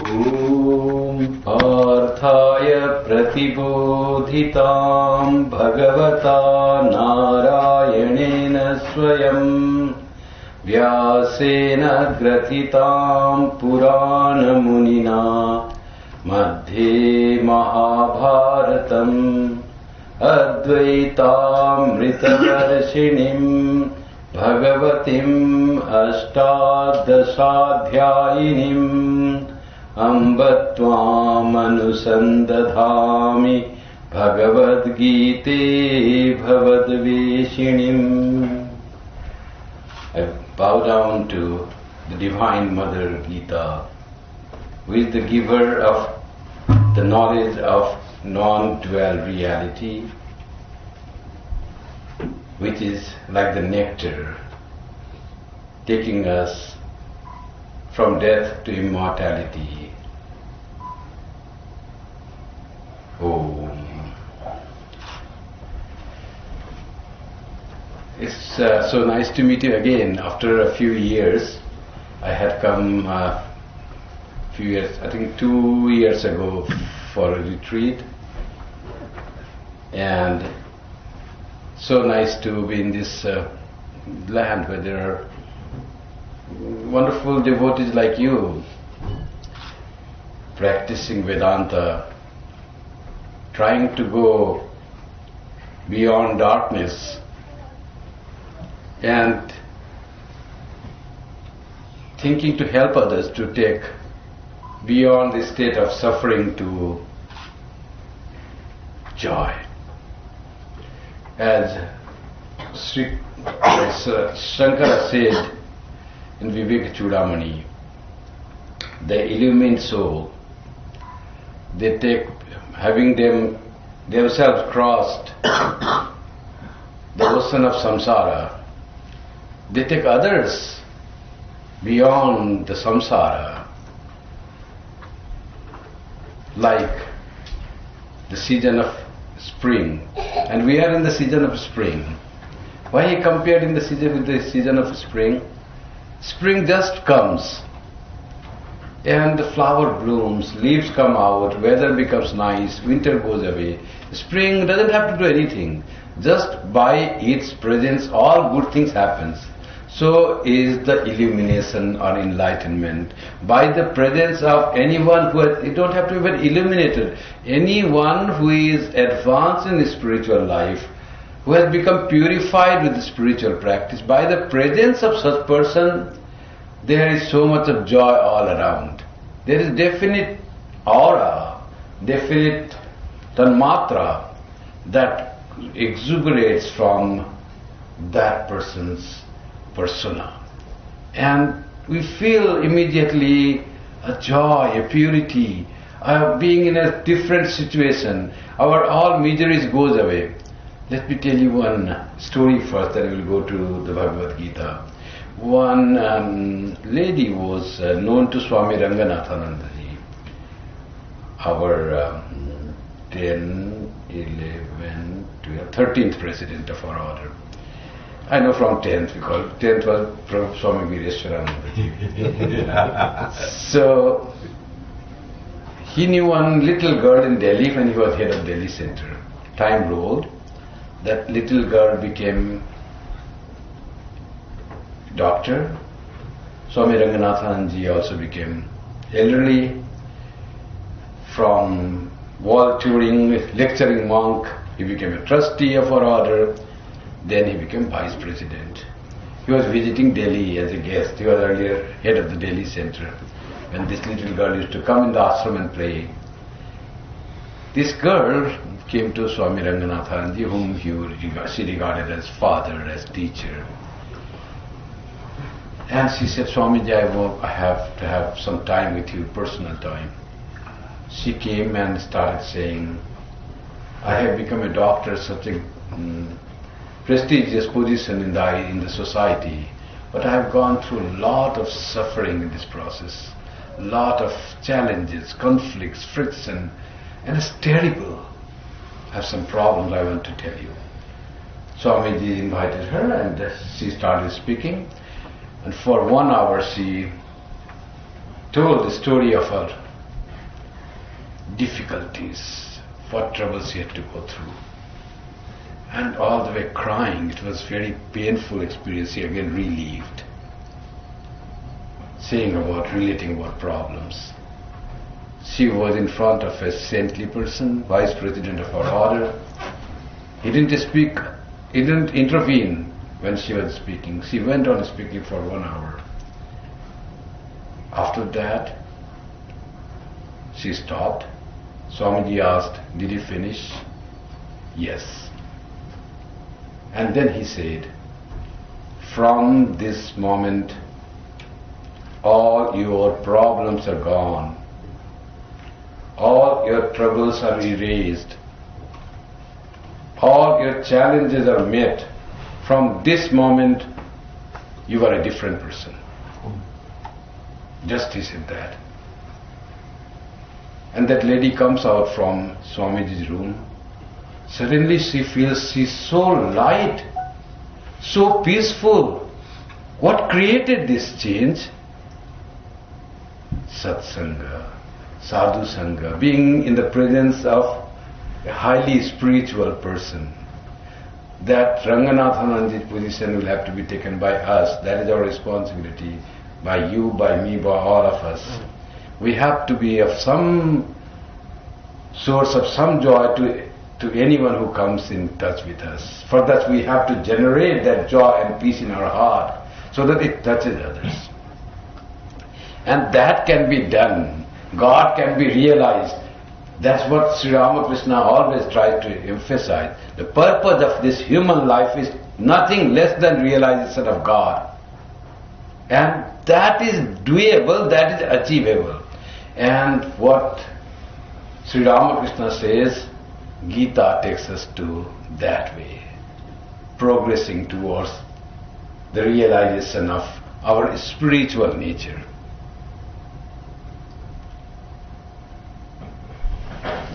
ॐ पार्थाय प्रतिबोधितां भगवता नारायणेन स्वयं व्यासेन ग्रथितां पुराणमुनिना मध्ये महाभारतम् अद्वैतामृतवर्षिणीं भगवतीम् अष्टादशाध्यायिनीम् अम्ब त्वामनुसन्दधामि भगवद्गीते भवद्वेषिणीम्. I bow down to the Divine Mother Geeta, who is the giver of the knowledge of non-dual reality, which is like the nectar, taking us from death to immortality. Om. It's so nice to meet you again. After a few years, I had come few years, I think 2 years ago, for a retreat, and so nice to be in this land where there are wonderful devotees like you, practicing Vedanta, trying to go beyond darkness and thinking to help others to take beyond the state of suffering to joy. As Shankara said in Vivek Chudamani, the illumined soul, they take, having themselves crossed the ocean of samsara, they take others beyond the samsara, like the season of spring. And we are in the season of spring. Why he compared in the season with the season of spring? Spring just comes and the flower blooms, leaves come out, weather becomes nice, winter goes away. Spring doesn't have to do anything. Just by its presence all good things happens. So is the illumination or enlightenment. By the presence of anyone who has, you don't have to be illuminated, anyone who is advanced in the spiritual life, who has become purified with the spiritual practice, by the presence of such person, there is so much of joy all around. There is definite aura, definite tanmatra that exuberates from that person's persona. And we feel immediately a joy, a purity, being in a different situation. Our all miseries goes away. Let me tell you one story first, then we will go to the Bhagavad Gita. One lady was known to Swami Ranganathananda ji, our 13th president of our order. I know from 10th, because 10th was from Swami Vireshwarananda ji. So, he knew one little girl in Delhi when he was head of Delhi Center. Time rolled. That little girl became doctor. Swami Ranganathan ji also became elderly. From wall touring, lecturing monk, he became a trustee of our order. Then he became vice president. He was visiting Delhi as a guest. He was earlier head of the Delhi Center. When this little girl used to come in the ashram and play, this girl came to Swami Ranganathanji, whom she regarded as father, as teacher. And she said, Swamiji, I have to have some time with you, personal time. She came and started saying, I have become a doctor, such a prestigious position in the society, but I have gone through a lot of suffering in this process, a lot of challenges, conflicts, friction, and it's terrible. I have some problems I want to tell you. Swamiji invited her and she started speaking, and for 1 hour she told the story of her difficulties, what troubles she had to go through. And all the way crying. It was very painful experience. She again relived, relating about problems. She was in front of a saintly person, vice president of our order. He didn't speak, he didn't intervene when she was speaking. She went on speaking for 1 hour. After that, she stopped. Swamiji asked, "Did you finish?" "Yes." And then he said, "From this moment, all your problems are gone. All your troubles are erased. All your challenges are met. From this moment, you are a different person." Just he said that. And that lady comes out from Swamiji's room. Suddenly she feels she's so light, so peaceful. What created this change? Satsanga, sadhu sangha, being in the presence of a highly spiritual person. That Ranganathananda's position will have to be taken by us. That is our responsibility. By you, by me, by all of us. We have to be of some source of some joy to anyone who comes in touch with us. For that we have to generate that joy and peace in our heart so that it touches others. And that can be done. God can be realized. That's what Sri Ramakrishna always tried to emphasize. The purpose of this human life is nothing less than realization of God. And that is doable, that is achievable. And what Sri Ramakrishna says, Geeta takes us to that way, progressing towards the realization of our spiritual nature.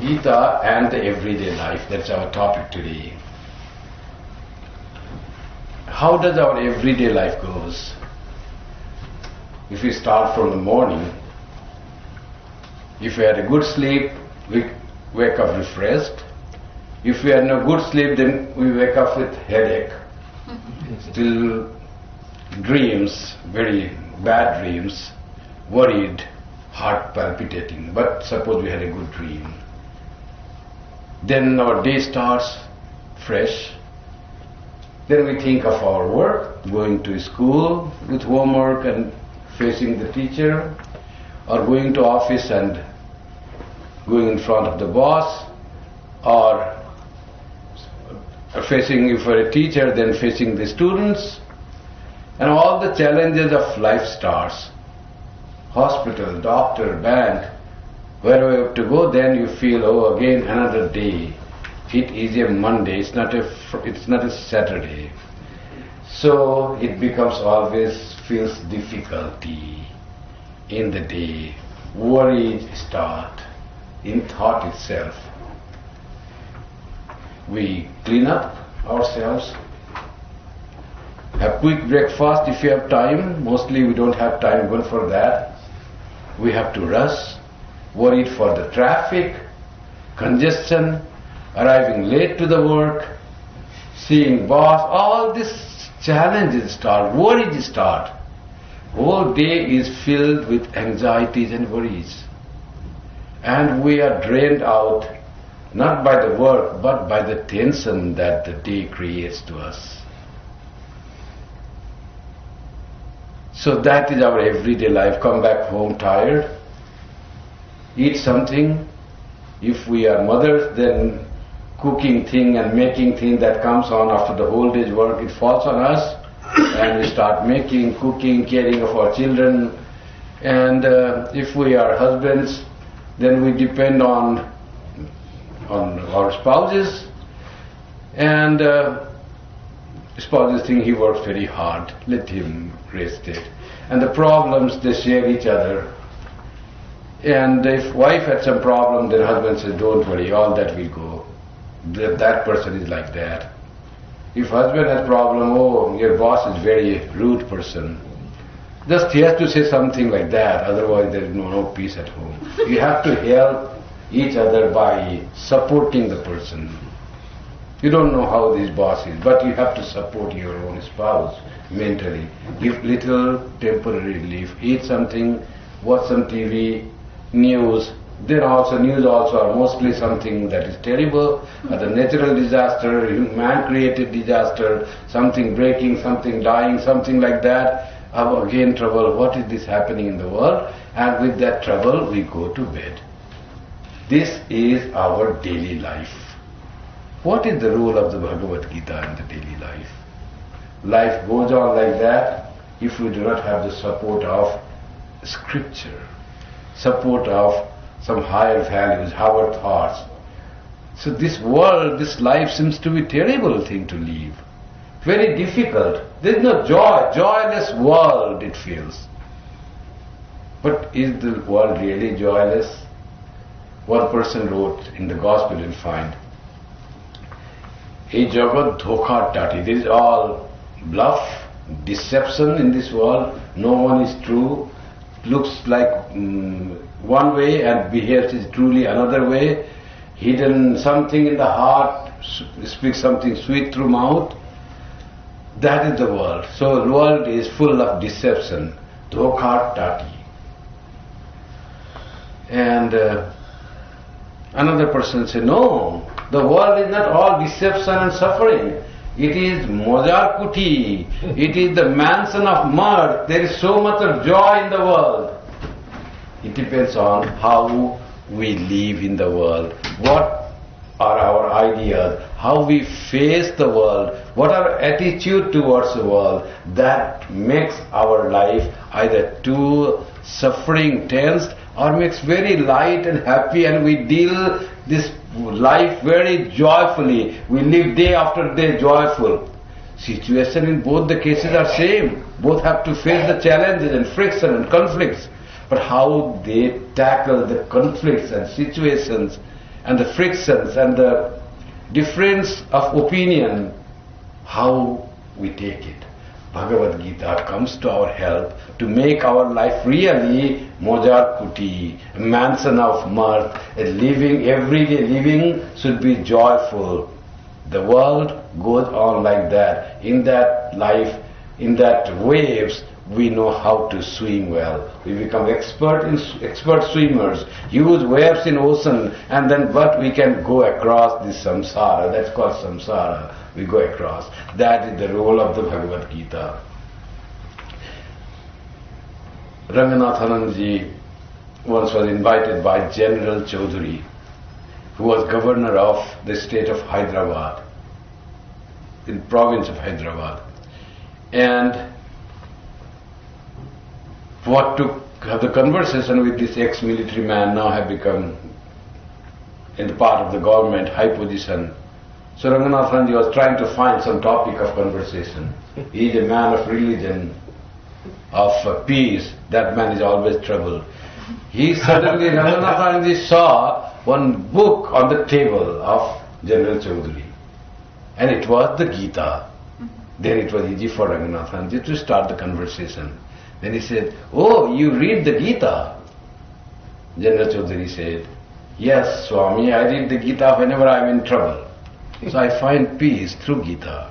Geeta and the everyday life, that's our topic today. How does our everyday life goes? If we start from the morning, if we had a good sleep, we wake up refreshed. If we had no good sleep, then we wake up with headache. Still dreams, very bad dreams, worried, heart palpitating. But suppose we had a good dream. Then our day starts fresh. Then we think of our work, going to school with homework and facing the teacher, or going to office and going in front of the boss, or facing, if we're a teacher, then facing the students, and all the challenges of life starts. Hospital, doctor, bank, wherever you have to go, then you feel, oh, again another day. It is a Monday, it's not a Saturday. So it becomes always feels difficulty in the day. Worries start in thought itself. We clean up ourselves, have quick breakfast if you have time. Mostly we don't have time even for that. We have to rush, worried for the traffic, congestion, arriving late to the work, seeing boss, all these challenges start, worries start. Whole day is filled with anxieties and worries. And we are drained out, not by the work, but by the tension that the day creates to us. So that is our everyday life. Come back home tired, eat something. If we are mothers, then cooking thing and making thing that comes on after the whole day's work, it falls on us, and we start making, cooking, caring of our children. And if we are husbands, then we depend on our spouses, and spouses think he works very hard, let him rest it. And the problems, they share each other. And if wife had some problem, then husband says, don't worry, all that will go. That person is like that. If husband has problem, oh, your boss is very rude person. Just he has to say something like that, otherwise there is no peace at home. You have to help each other by supporting the person. You don't know how this boss is, but you have to support your own spouse mentally. Give little temporary relief, eat something, watch some TV, news. Then also news also are mostly something that is terrible, the natural disaster, man-created disaster, something breaking, something dying, something like that. Again trouble, what is this happening in the world? And with that trouble we go to bed. This is our daily life. What is the role of the Bhagavad Gita in the daily life? Life goes on like that if we do not have the support of scripture, support of some higher values, higher thoughts. So this world, this life seems to be a terrible thing to live. Very difficult. There is no joy, joyless world it feels. But is the world really joyless? One person wrote in the Gospel, you'll find, "Hey Jagat dhokha tati." There is all bluff, deception in this world. No one is true. Looks like one way and behaves is truly another way. Hidden something in the heart, speaks something sweet through mouth. That is the world. So the world is full of deception. Dhokha tati. And another person said, no, the world is not all deception and suffering. It is Mojar Kuti. It is the mansion of mirth. There is so much of joy in the world. It depends on how we live in the world. What are our ideas? How we face the world? What our attitude towards the world? That makes our life either too suffering, tensed, or makes very light and happy, and we deal this life very joyfully. We live day after day joyful. Situation in both the cases are same. Both have to face the challenges and friction and conflicts. But how they tackle the conflicts and situations and the frictions and the difference of opinion, how we take it. Bhagavad Gita comes to our help to make our life really Mojar Kuti, a mansion of mirth, everyday living should be joyful. The world goes on like that. In that life, in that waves, we know how to swim well. We become expert swimmers, use waves in ocean, and then but we can go across this samsara. That's called samsara. We go across. That is the role of the Bhagavad Gita. Ranganathananji once was invited by General Chaudhary, who was governor of the state of Hyderabad, in province of Hyderabad, and what to have the conversation with this ex-military man, now have become in the part of the government, high position. So Ranganathanji was trying to find some topic of conversation. He is a man of religion, of peace. That man is always trouble. He suddenly, Ranganathanji saw one book on the table of General Chaudhary, and it was the Gita. Then it was easy for Ranganathanji to start the conversation. Then he said, "Oh, you read the Gita?" General Chaudhary said, "Yes, Swami, I read the Gita whenever I am in trouble. So I find peace through Gita."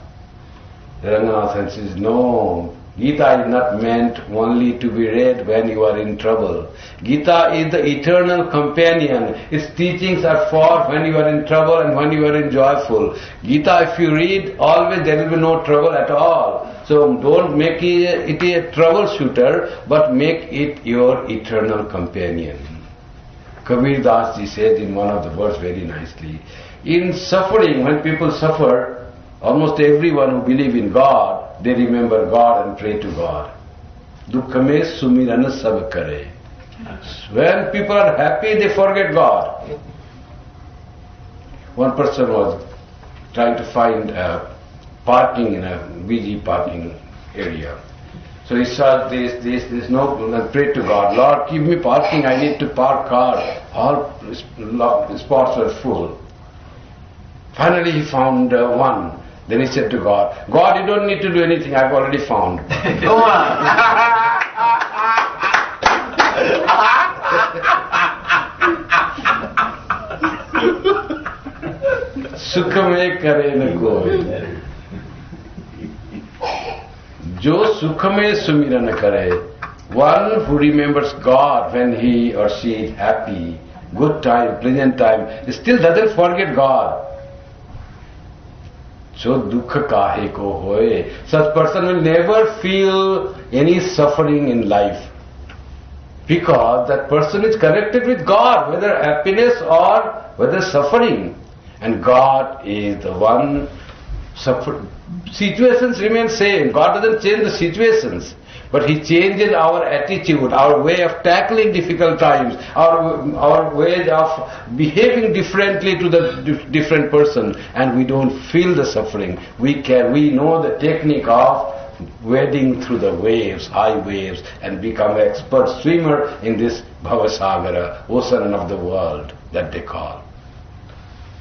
Ranganathan says, "No, Gita is not meant only to be read when you are in trouble. Gita is the eternal companion. Its teachings are for when you are in trouble and when you are in joyful. Gita, if you read, always there will be no trouble at all. So don't make it a troubleshooter, but make it your eternal companion." Kabir Das ji said in one of the verses very nicely, in suffering, when people suffer, almost everyone who believes in God, they remember God and pray to God. Dukha mein sumiran sab kare. When people are happy, they forget God. One person was trying to find parking in a busy parking area. So he saw there's no, prayed to God, "Lord, give me parking, I need to park car." All spots were full. Finally he found one. Then he said to God, "God, you don't need to do anything, I've already found." सुख में करे न कोई, जो सुख में सुमिरन करे. One who remembers God when he or she is happy, good time, pleasant time, still doesn't forget God. So dukha kahe ko hoye. Such person will never feel any suffering in life, because that person is connected with God, whether happiness or whether suffering. And God is the one. Situations remain same. God doesn't change the situations, but He changes our attitude, our way of tackling difficult times, our way of behaving differently to the different person, and we don't feel the suffering. We know the technique of wading through the waves, high waves, and become an expert swimmer in this Bhavasagara, ocean of the world that they call.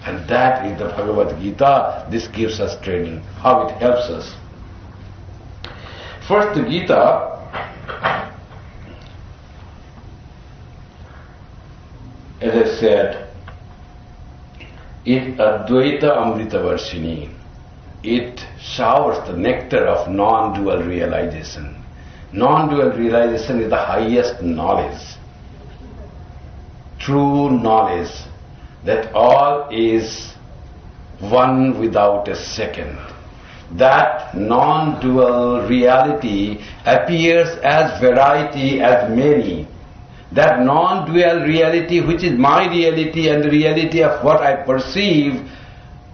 And that is the Bhagavad Gita. This gives us training, how it helps us. First, the Gita, as I said, is Advaita Amrita Varshini. It showers the nectar of non-dual realization. Non-dual realization is the highest knowledge, true knowledge, that all is one without a second. That non-dual reality appears as variety, as many. That non-dual reality, which is my reality and the reality of what I perceive,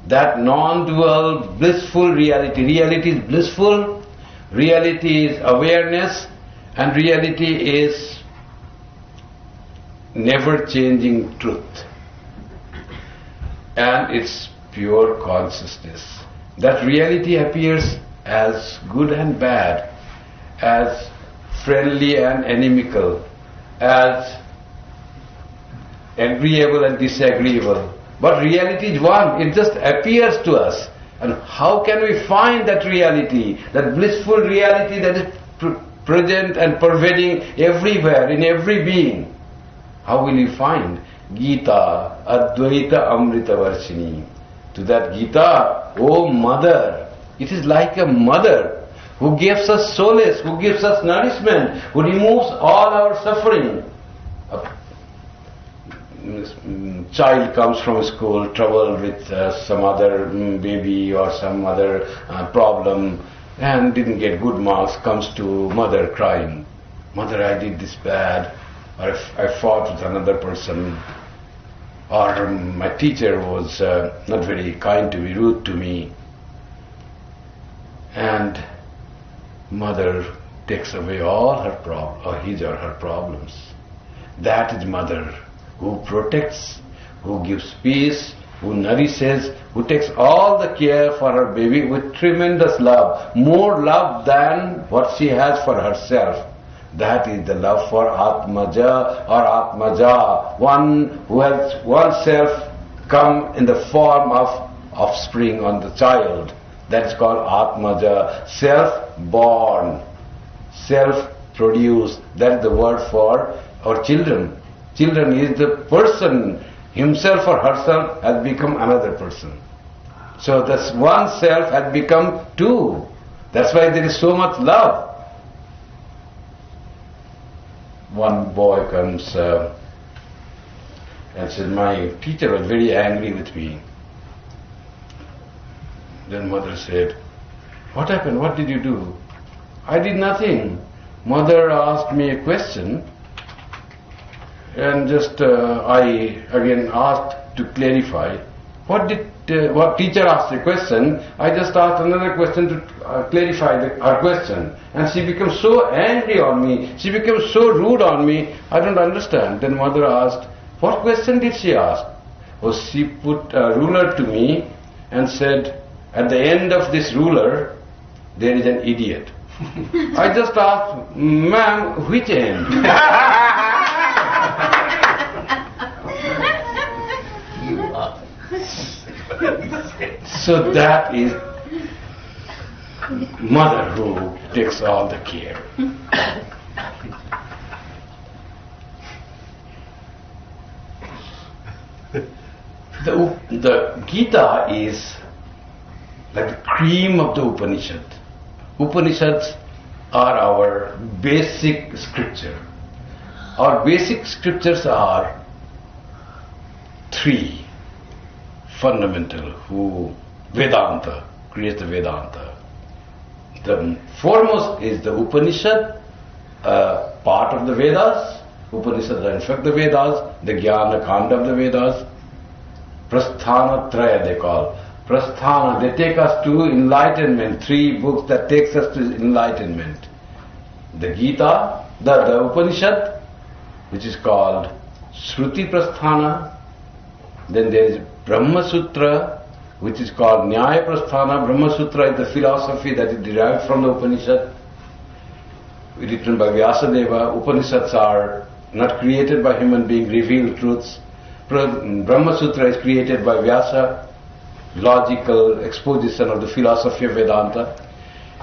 that non-dual blissful reality. Reality is blissful, reality is awareness, and reality is never-changing truth. And it's pure consciousness. That reality appears as good and bad, as friendly and inimical, as agreeable and disagreeable. But reality is one, it just appears to us. And how can we find that reality, that blissful reality that is present and pervading everywhere, in every being? How will you find? Gita, Advaita Amrita Varshini. To that Gita, oh mother, it is like a mother who gives us solace, who gives us nourishment, who removes all our suffering. A child comes from school troubled with some other baby or some other problem and didn't get good marks, comes to mother crying, "Mother, I did this bad, or I fought with another person, or my teacher was not very kind to me, rude to me." And mother takes away all her his or her problems. That is mother, who protects, who gives peace, who nourishes, who takes all the care for her baby with tremendous love, more love than what she has for herself. That is the love for Atmaja or Atmaja, one who has oneself come in the form of offspring on the child. That's called Atmaja, self-born, self-produced. That's the word for our children. Children is the person himself or herself has become another person. So this one self has become two. That's why there is so much love. One boy comes and says, "My teacher was very angry with me." Then mother said, "What happened? What did you do?" "I did nothing. Mother asked me a question, and just I again asked to clarify. What teacher asked a question, I just asked another question to clarify her question. And she became so angry on me, she became so rude on me, I don't understand." Then mother asked, "What question did she ask?" "Oh, she put a ruler to me and said, at the end of this ruler, there is an idiot." I just asked, "Ma'am, which end?" So that is mother who takes all the care. The Gita is like the cream of the Upanishad. Upanishads are our basic scripture. Our basic scriptures are three fundamental, who Vedanta creates the Vedanta. The foremost is the Upanishad, part of the Vedas. Upanishads are in fact the Vedas, the Jnana Kanda of the Vedas. Prasthana Traya they call. Prasthana, they take us to enlightenment. Three books that takes us to enlightenment. The Gita, the Upanishad, which is called Shruti Prasthana. Then there is Brahma Sutra, which is called Nyaya Prasthana. Brahma Sutra is the philosophy that is derived from the Upanishad, written by Vyasadeva. Upanishads are not created by human being, revealed truths. Brahma Sutra is created by Vyasa, logical exposition of the philosophy of Vedanta.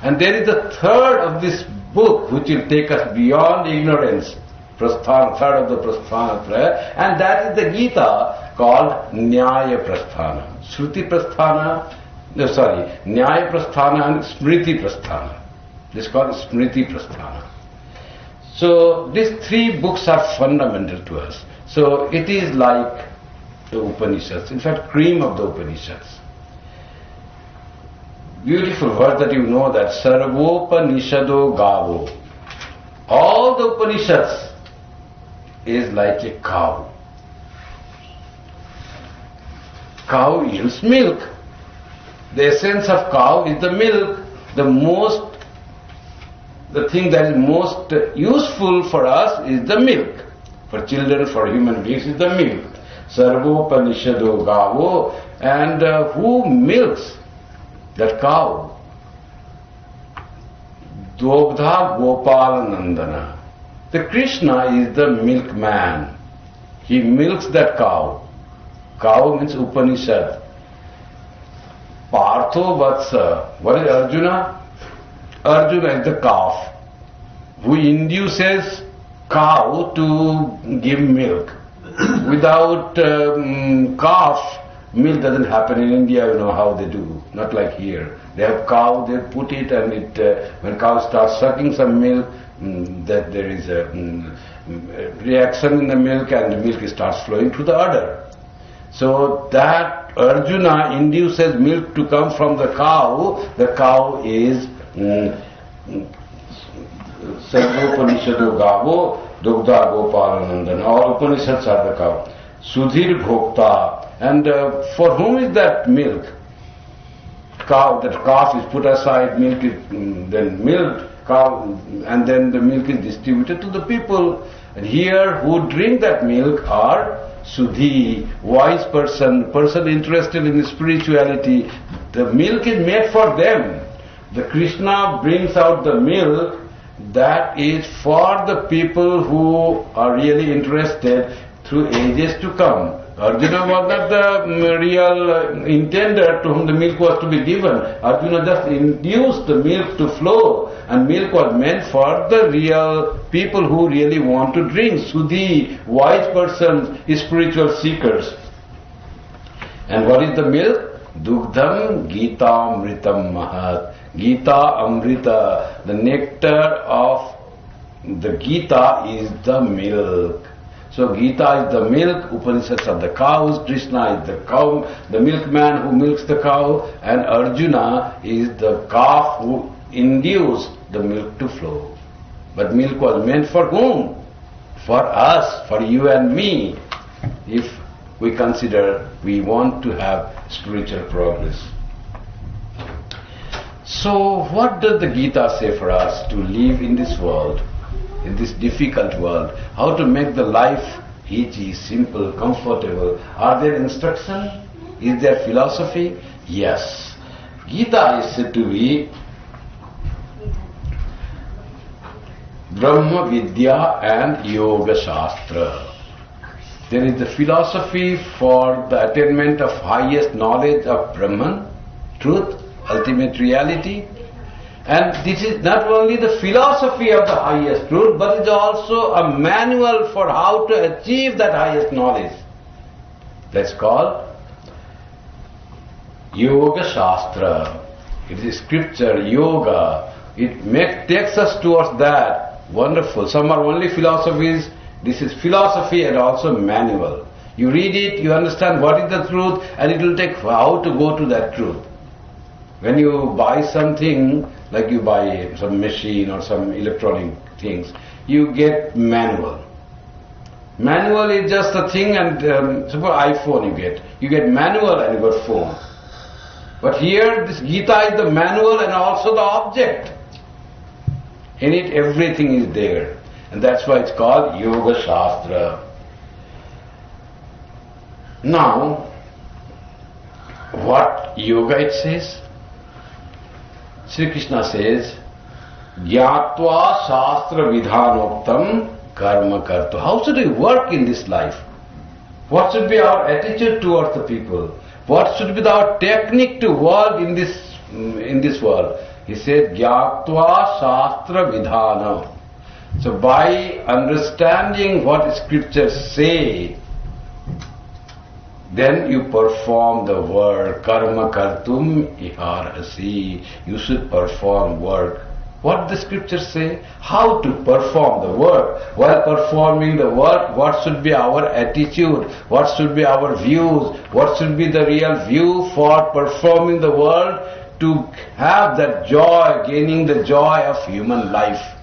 And there is a third of this book which will take us beyond ignorance, Prasthana, third of the Prasthana Traya, and that is the Gita called Nyaya Prasthana. Shruti Prasthana, Nyaya Prasthana and Smriti Prasthana. This is called Smriti Prasthana. So these three books are fundamental to us. So it is like the Upanishads, in fact cream of the Upanishads. Beautiful verse that you know, that Sarvopanishado Gavo. All the Upanishads is like a cow. Cow yields milk. The essence of cow is the milk. The thing that is most useful for us is the milk. For children, for human beings, is the milk. Sarvopanishado Gavo. And who milks that cow? Dobdha Gopalanandana. The Krishna is the milkman. He milks that cow. Cow means Upanishad. Partho Vatsa. What is Arjuna? Arjuna is the calf who induces cow to give milk. Without calf, milk doesn't happen. In India, you know how they do. Not like here. They have cow, they put it, and when cow starts sucking some milk, that there is a reaction in the milk, and the milk starts flowing to the udder. So that Arjuna induces milk to come from the cow. The cow is Sarvopanishado Gavo, Dugdha Gopalanandana. All Upanishads are the cow. Sudhir Bhokta. And for whom is that milk? Cow, that calf is put aside, milk is then milked, cow, and then the milk is distributed to the people. And here who drink that milk are Sudhi, wise person, person interested in spirituality. The milk is made for them. The Krishna brings out the milk that is for the people who are really interested through ages to come. Arjuna was not the real intender to whom the milk was to be given. Arjuna just induced the milk to flow, and milk was meant for the real people who really want to drink. Sudhi, wise persons, spiritual seekers. And what is the milk? Dugdham Gita Amritam Mahat. Gita Amrita, the nectar of the Gita is the milk. So Gita is the milk, Upanishads are the cows, Krishna is the cow, the milkman who milks the cow, and Arjuna is the calf who induced the milk to flow. But milk was meant for whom? For us, for you and me, if we consider we want to have spiritual progress. So what does the Gita say for us to live in this world, in this difficult world? How to make the life easy, simple, comfortable? Are there instructions? Is there philosophy? Yes. Gita is said to be Brahma Vidya and Yoga Shastra. There is the philosophy for the attainment of highest knowledge of Brahman, truth, ultimate reality. And this is not only the philosophy of the highest truth, but it is also a manual for how to achieve that highest knowledge. That's called Yoga Shastra. It is scripture, yoga. It takes us towards that. Wonderful. Some are only philosophies. This is philosophy and also manual. You read it, you understand what is the truth, and it will take how to go to that truth. When you buy something, like you buy some machine or some electronic things, you get manual. Manual is just a thing, and suppose iPhone you get manual and you got phone. But here this Geeta is the manual and also the object. In it everything is there, and that's why it's called Yoga Shastra. Now, what yoga it says? Sri Krishna says, Gyatva Shastra Vidhanoktam Karma Kartu. How should we work in this life? What should be our attitude towards the people? What should be our technique to work in this world? He said, Gyatva Shastra Vidhana. So by understanding what scriptures say, then you perform the work. Karma kartum iharasi. You should perform work. What the scriptures say? How to perform the work. While performing the work, what should be our attitude? What should be our views? What should be the real view for performing the work to have that joy, gaining the joy of human life?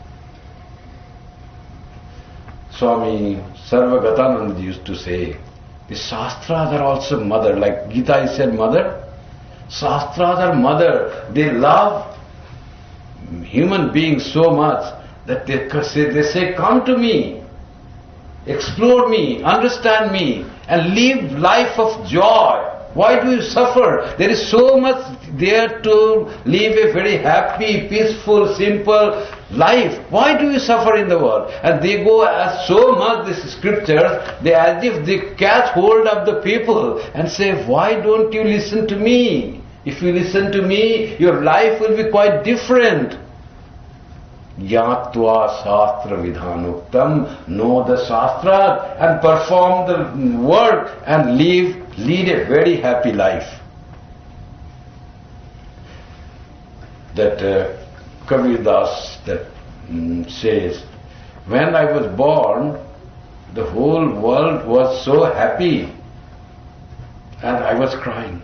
Swami Sarvagatananda used to say, the Shastras are also mother, like Geeta is said mother. Shastras are mother. They love human beings so much that they say, come to me, explore me, understand me, and live life of joy. Why do you suffer? There is so much there to live a very happy, peaceful, simple life. Why do you suffer in the world? And they go as so much, these scriptures, as if they catch hold of the people and say, why don't you listen to me? If you listen to me, your life will be quite different. Yatva Shastra Vidhanuktam. Know the Shastra and perform the work and lead a very happy life. That Kabir Das says, when I was born, the whole world was so happy and I was crying.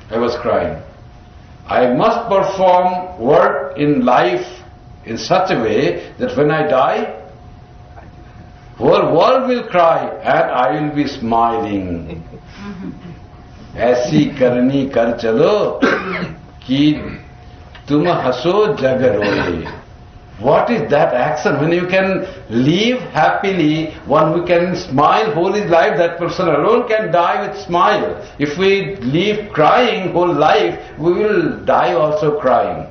I was crying. I must perform work in life in such a way that when I die, whole world will cry and I will be smiling. ऐसी करनी कर चलो कि तुम हंसो जग रोए. What is that action? When you can live happily, one who can smile whole his life, that person alone can die with smile. If we live crying whole life, we will die also crying.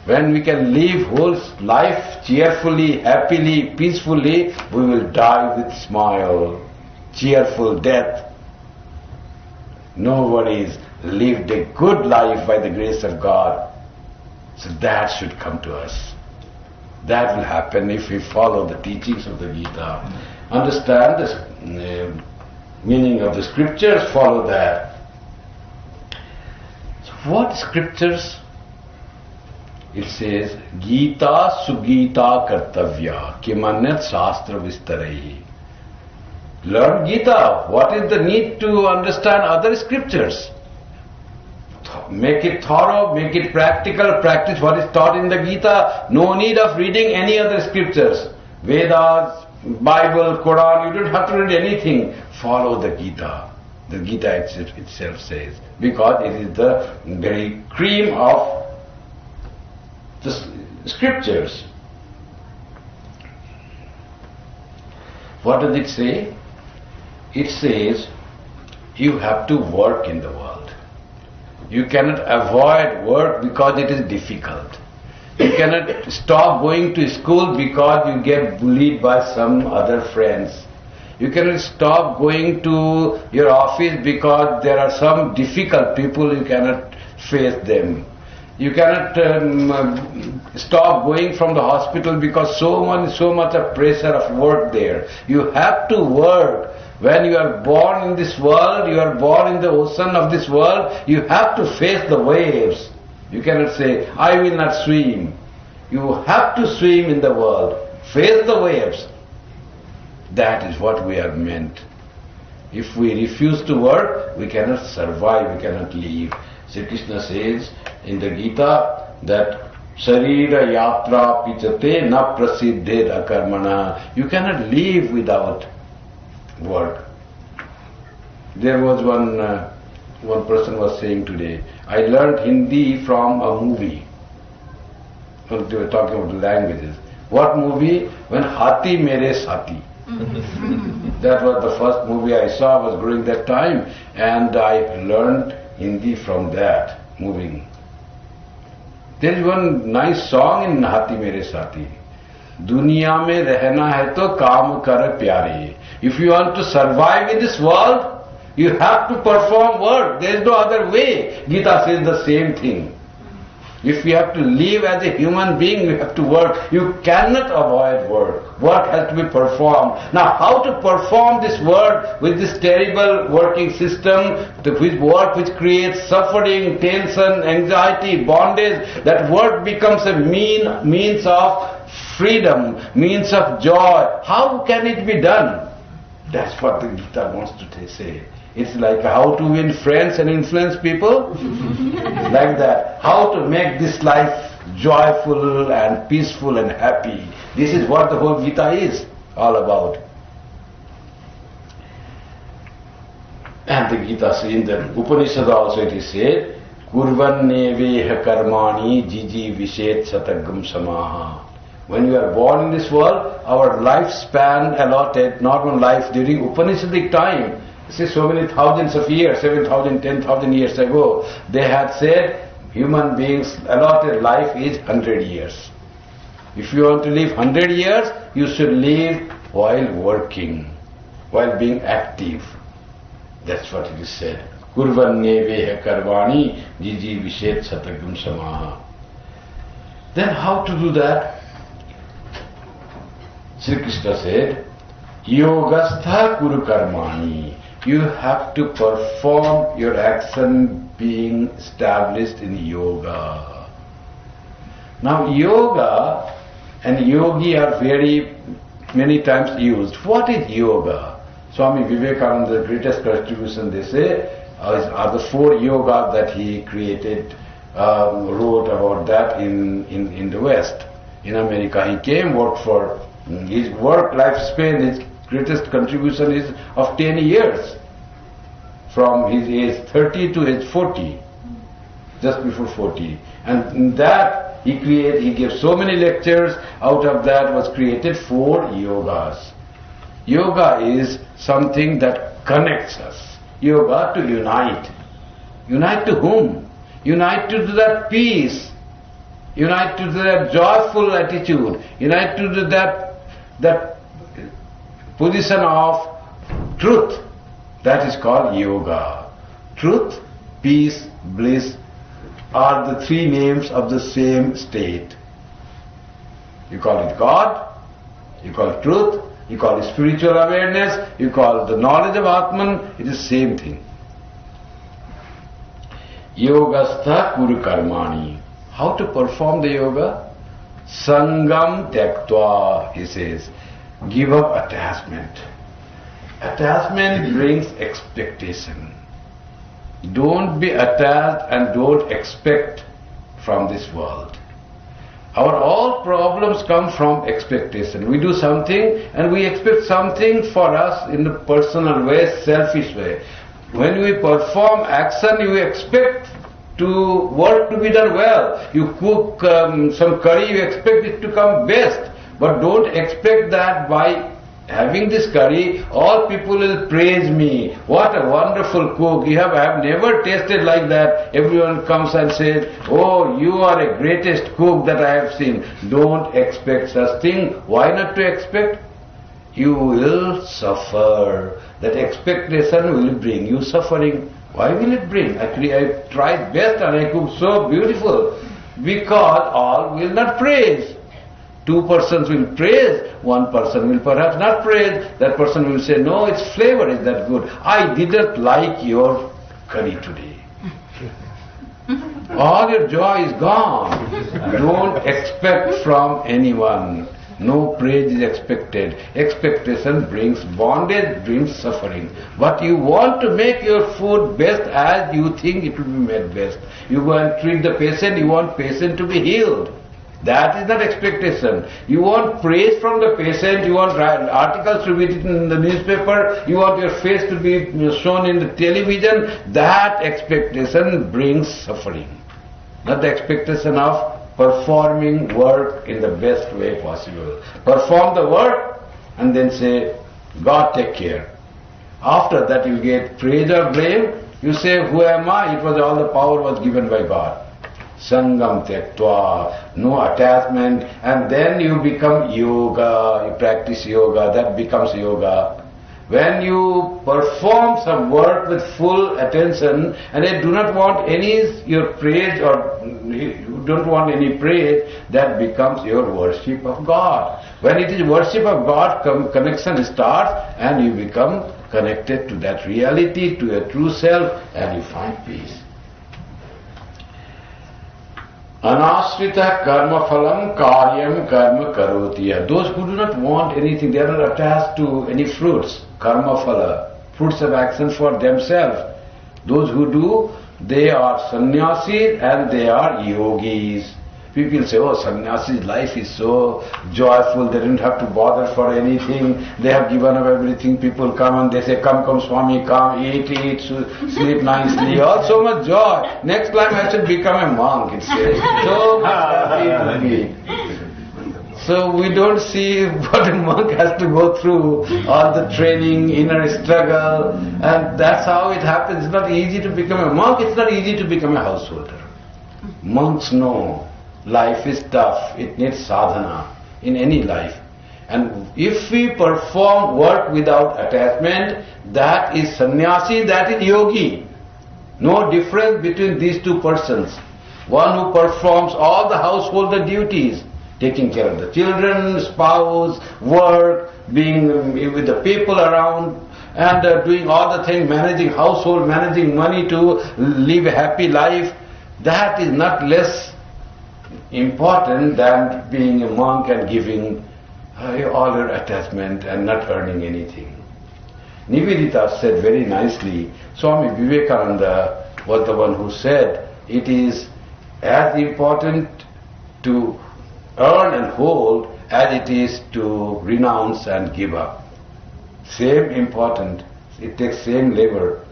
When we can live whole life cheerfully, happily, peacefully, we will die with smile, cheerful death. Nobody's lived a good life by the grace of God. So that should come to us. That will happen if we follow the teachings of the Gita. Understand the meaning of the scriptures, follow that. So what scriptures? It says, Geeta Sugita Kartavya Kimanyat Shastra Vistarahi. Learn Gita. What is the need to understand other scriptures? Make it thorough, make it practical, practice what is taught in the Gita. No need of reading any other scriptures. Vedas, Bible, Quran, you don't have to read anything. Follow the Gita. The Gita itself says. Because it is the very cream of the scriptures. What does it say? It says, you have to work in the world. You cannot avoid work because it is difficult. You cannot stop going to school because you get bullied by some other friends. You cannot stop going to your office because there are some difficult people, you cannot face them. You cannot stop going from the hospital because so much of pressure of work there. You have to work. When you are born in this world, you are born in the ocean of this world, you have to face the waves. You cannot say, I will not swim. You have to swim in the world. Face the waves. That is what we are meant. If we refuse to work, we cannot survive, we cannot live. Sri Krishna says in the Geeta that Sharira yatra pichate na prasiddhed akarmana. You cannot live without work. There was one person was saying today, I learned Hindi from a movie. They were talking about the languages. What movie? When Hati Mere Sati. That was the first movie I saw, was during that time, and I learned Hindi from that movie. There is one nice song in Hati Mere Sati. Duniya mein rehna hai to kaam kar pyare. If you want to survive in this world, you have to perform work. There is no other way. Geeta says the same thing. If you have to live as a human being, you have to work. You cannot avoid work. Work has to be performed. Now, how to perform this work with this terrible working system, which creates suffering, tension, anxiety, bondage, that work becomes a means of freedom, means of joy. How can it be done? That's what the Gita wants to say. It's like how to win friends and influence people. Like that. How to make this life joyful and peaceful and happy. This is what the whole Gita is all about. And the Gita says, in the Upanishad also it is said, Kurvanneveha karmani jiji vishet satagam samaha. When we are born in this world, our lifespan allotted, not one life during Upanishadic time, see, so many thousands of years, 7,000, 10,000 years ago, they had said human beings' allotted life is 100 years. If you want to live 100 years, you should live while working, while being active. That's what it is said. Kurvanneveha karvani jiji vishet satagam samaha. Then how to do that? Sri Krishna said, Yogastha kuru karmani. You have to perform your action being established in yoga. Now yoga and yogi are very many times used. What is yoga? Swami Vivekananda, the greatest contribution, they say, are the 4 yogas that he created, wrote about that in the West. In America he came, worked for his work lifespan, his greatest contribution is of 10 years. From his age 30 to age 40, just before 40. And in that he gave so many lectures, out of that was created 4 yogas. Yoga is something that connects us. Yoga to unite. Unite to whom? Unite to that peace. Unite to that joyful attitude. Unite to that position of truth. That is called yoga. Truth, peace, bliss are the 3 names of the same state. You call it God, you call it truth, you call it spiritual awareness, you call it the knowledge of Atman, it is the same thing. Yogastha kuru karmani. How to perform the yoga? Sangam tyaktva, he says. Give up attachment. Attachment brings expectation. Don't be attached and don't expect from this world. Our all problems come from expectation. We do something and we expect something for us in a personal way, selfish way. When we perform action, you expect to work to be done well. You cook some curry, you expect it to come best. But don't expect that by having this curry, all people will praise me. What a wonderful cook. I have never tasted like that. Everyone comes and says, oh, you are a greatest cook that I have seen. Don't expect such thing. Why not to expect? You will suffer. That expectation will bring you suffering. Why will it bring? Actually, I tried best and I cooked so beautiful. Because all will not praise. Two persons will praise, one person will perhaps not praise, that person will say, no, its flavor is that good. I didn't like your curry today. All your joy is gone. Don't expect from anyone. No praise is expected. Expectation brings bondage, brings suffering. But you want to make your food best as you think it will be made best. You go and treat the patient, you want patient to be healed. That is not expectation. You want praise from the patient, you want articles to be written in the newspaper, you want your face to be shown in the television. That expectation brings suffering. Not the expectation of performing work in the best way possible. Perform the work and then say, God take care. After that you get praise or blame, you say, who am I? It was all the power was given by God. Sangam tyaktva, no attachment, and then you become yoga, you practice yoga, that becomes yoga. When you perform some work with full attention and you do not want any your praise or you don't want any praise, that becomes your worship of God. When it is worship of God, connection starts and you become connected to that reality, to your true self, and you find peace. Anashrita karma phalam karyam karma karotiya. Those who do not want anything, they are not attached to any fruits. Karma phala, fruits of action for themselves. Those who do, they are sannyasis and they are yogis. People say, oh, sannyasi's life is so joyful, they didn't have to bother for anything, they have given up everything. People come and they say, come Swami, come, eat, sleep nicely, oh, so much joy. Next time I should become a monk, it says. So much happy to be. So we don't see what a monk has to go through, all the training, inner struggle, and that's how it happens. It's not easy to become a monk, it's not easy to become a householder. Monks know life is tough, it needs sadhana in any life. And if we perform work without attachment, that is sannyasi, that is yogi. No difference between these two persons. One who performs all the householder duties, taking care of the children, spouse, work, being with the people around, and doing all the things, managing household, managing money to live a happy life, that is not less important than being a monk and giving all your attachment and not earning anything. Nivedita said very nicely, Swami Vivekananda was the one who said, it is as important to earn and hold as it is to renounce and give up. Same important, it takes same labor.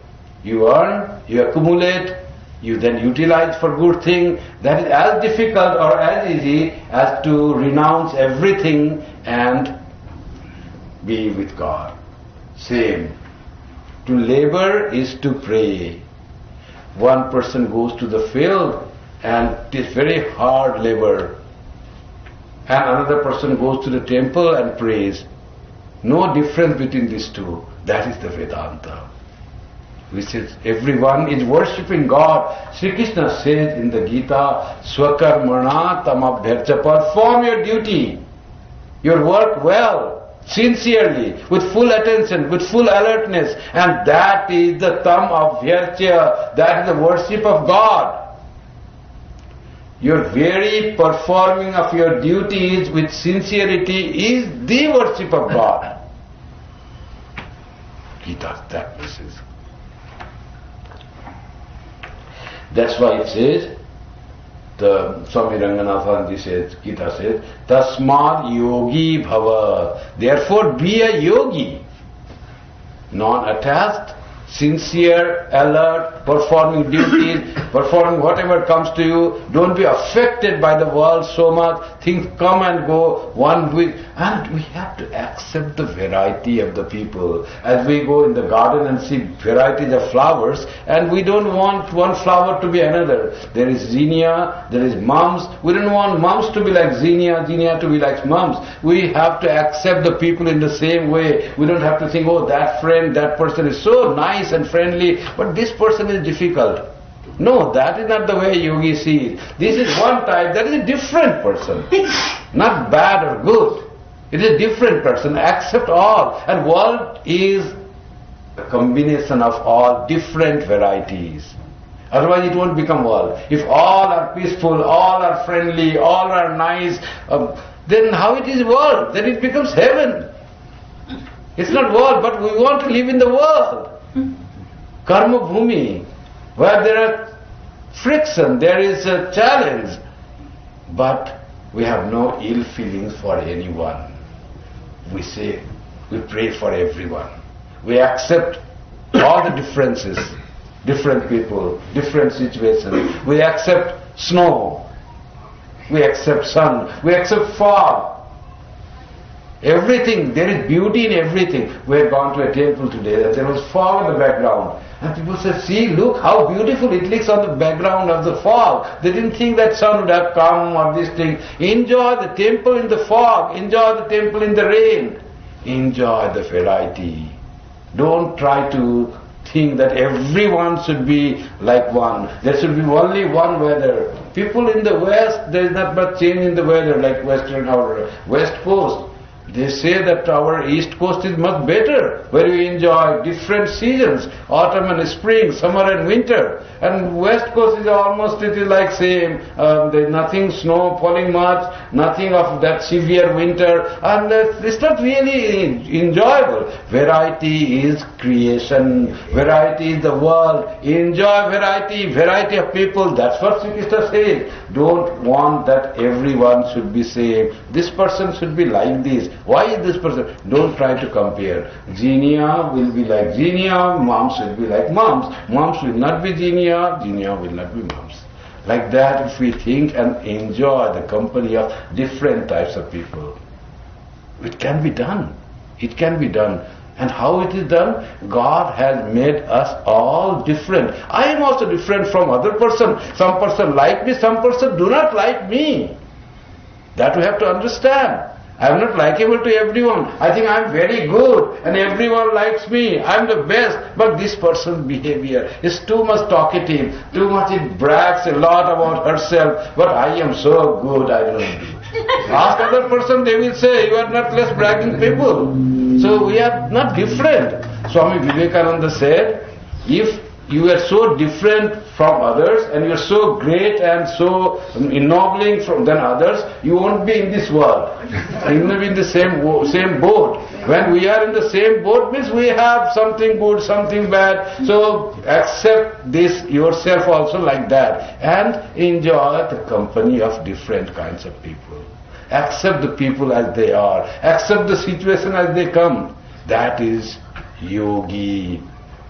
You earn, you accumulate, you then utilize for good thing. That is as difficult or as easy as to renounce everything and be with God. Same. To labor is to pray. One person goes to the field and it is very hard labor. And another person goes to the temple and prays. No difference between these two. That is the Vedanta. Which is everyone is worshipping God. Sri Krishna says in the Geeta, Swakarmana tamabhyarcha, perform your duty, your work well, sincerely, with full attention, with full alertness, and that is the tam abhyarcha, that is the worship of God. Your very performing of your duties with sincerity is the worship of God. Geeta, that message. That's why it says, the Swami Ranganathanji says, Geeta says, Tasmad yogi bhava. Therefore be a yogi. Non-attached, sincere, alert, performing duties, performing whatever comes to you. Don't be affected by the world so much. Things come and go one week. And we have to accept the variety of the people. As we go in the garden and see varieties of flowers, and we don't want one flower to be another. There is zinnia, there is mums. We don't want mums to be like zinnia, zinnia to be like mums. We have to accept the people in the same way. We don't have to think, oh, that friend, that person is so nice and friendly, but this person is difficult. No, that is not the way yogi sees. This is one type, that is a different person. Not bad or good. It is a different person. Accept all. And world is a combination of all different varieties. Otherwise it won't become world. If all are peaceful, all are friendly, all are nice, then how it is world? Then it becomes heaven. It's not world, but we want to live in the world. Karma bhumi, where there are friction, there is a challenge, but we have no ill feelings for anyone. We say, we pray for everyone. We accept all the differences, different people, different situations. We accept snow, we accept sun, we accept fog. Everything, there is beauty in everything. We had gone to a temple today and there was fog in the background. And people said, see, look how beautiful it looks on the background of the fog. They didn't think that sun would have come or this thing. Enjoy the temple in the fog. Enjoy the temple in the rain. Enjoy the variety. Don't try to think that everyone should be like one. There should be only one weather. People in the West, there is not much change in the weather like Western or West Coast. They say that our East Coast is much better, where we enjoy different seasons, autumn and spring, summer and winter. And West Coast is almost, it is like same, there is nothing snow falling much, nothing of that severe winter, and it's not really enjoyable. Variety is creation, variety is the world. Enjoy variety, variety of people, that's what Sri Krishna says. Don't want that everyone should be same. This person should be like this. Why is this person? Don't try to compare. Genia will be like genia, moms will be like moms. Moms will not be genia, genia will not be moms. Like that, if we think and enjoy the company of different types of people, it can be done. It can be done. And how it is done? God has made us all different. I am also different from other person. Some person like me, some person do not like me. That we have to understand. I am not likable to everyone. I think I am very good and everyone likes me. I am the best. But this person's behavior is too much talkative, too much it brags a lot about herself. But I am so good, I don't do. Ask other person, they will say, you are not less bragging people. So we are not different. Swami Vivekananda said, if you are so different from others and you are so great and so ennobling than others, you won't be in this world. You will be in the same boat. When we are in the same boat means we have something good, something bad. So accept this yourself also like that and enjoy the company of different kinds of people. Accept the people as they are. Accept the situation as they come. That is yogi.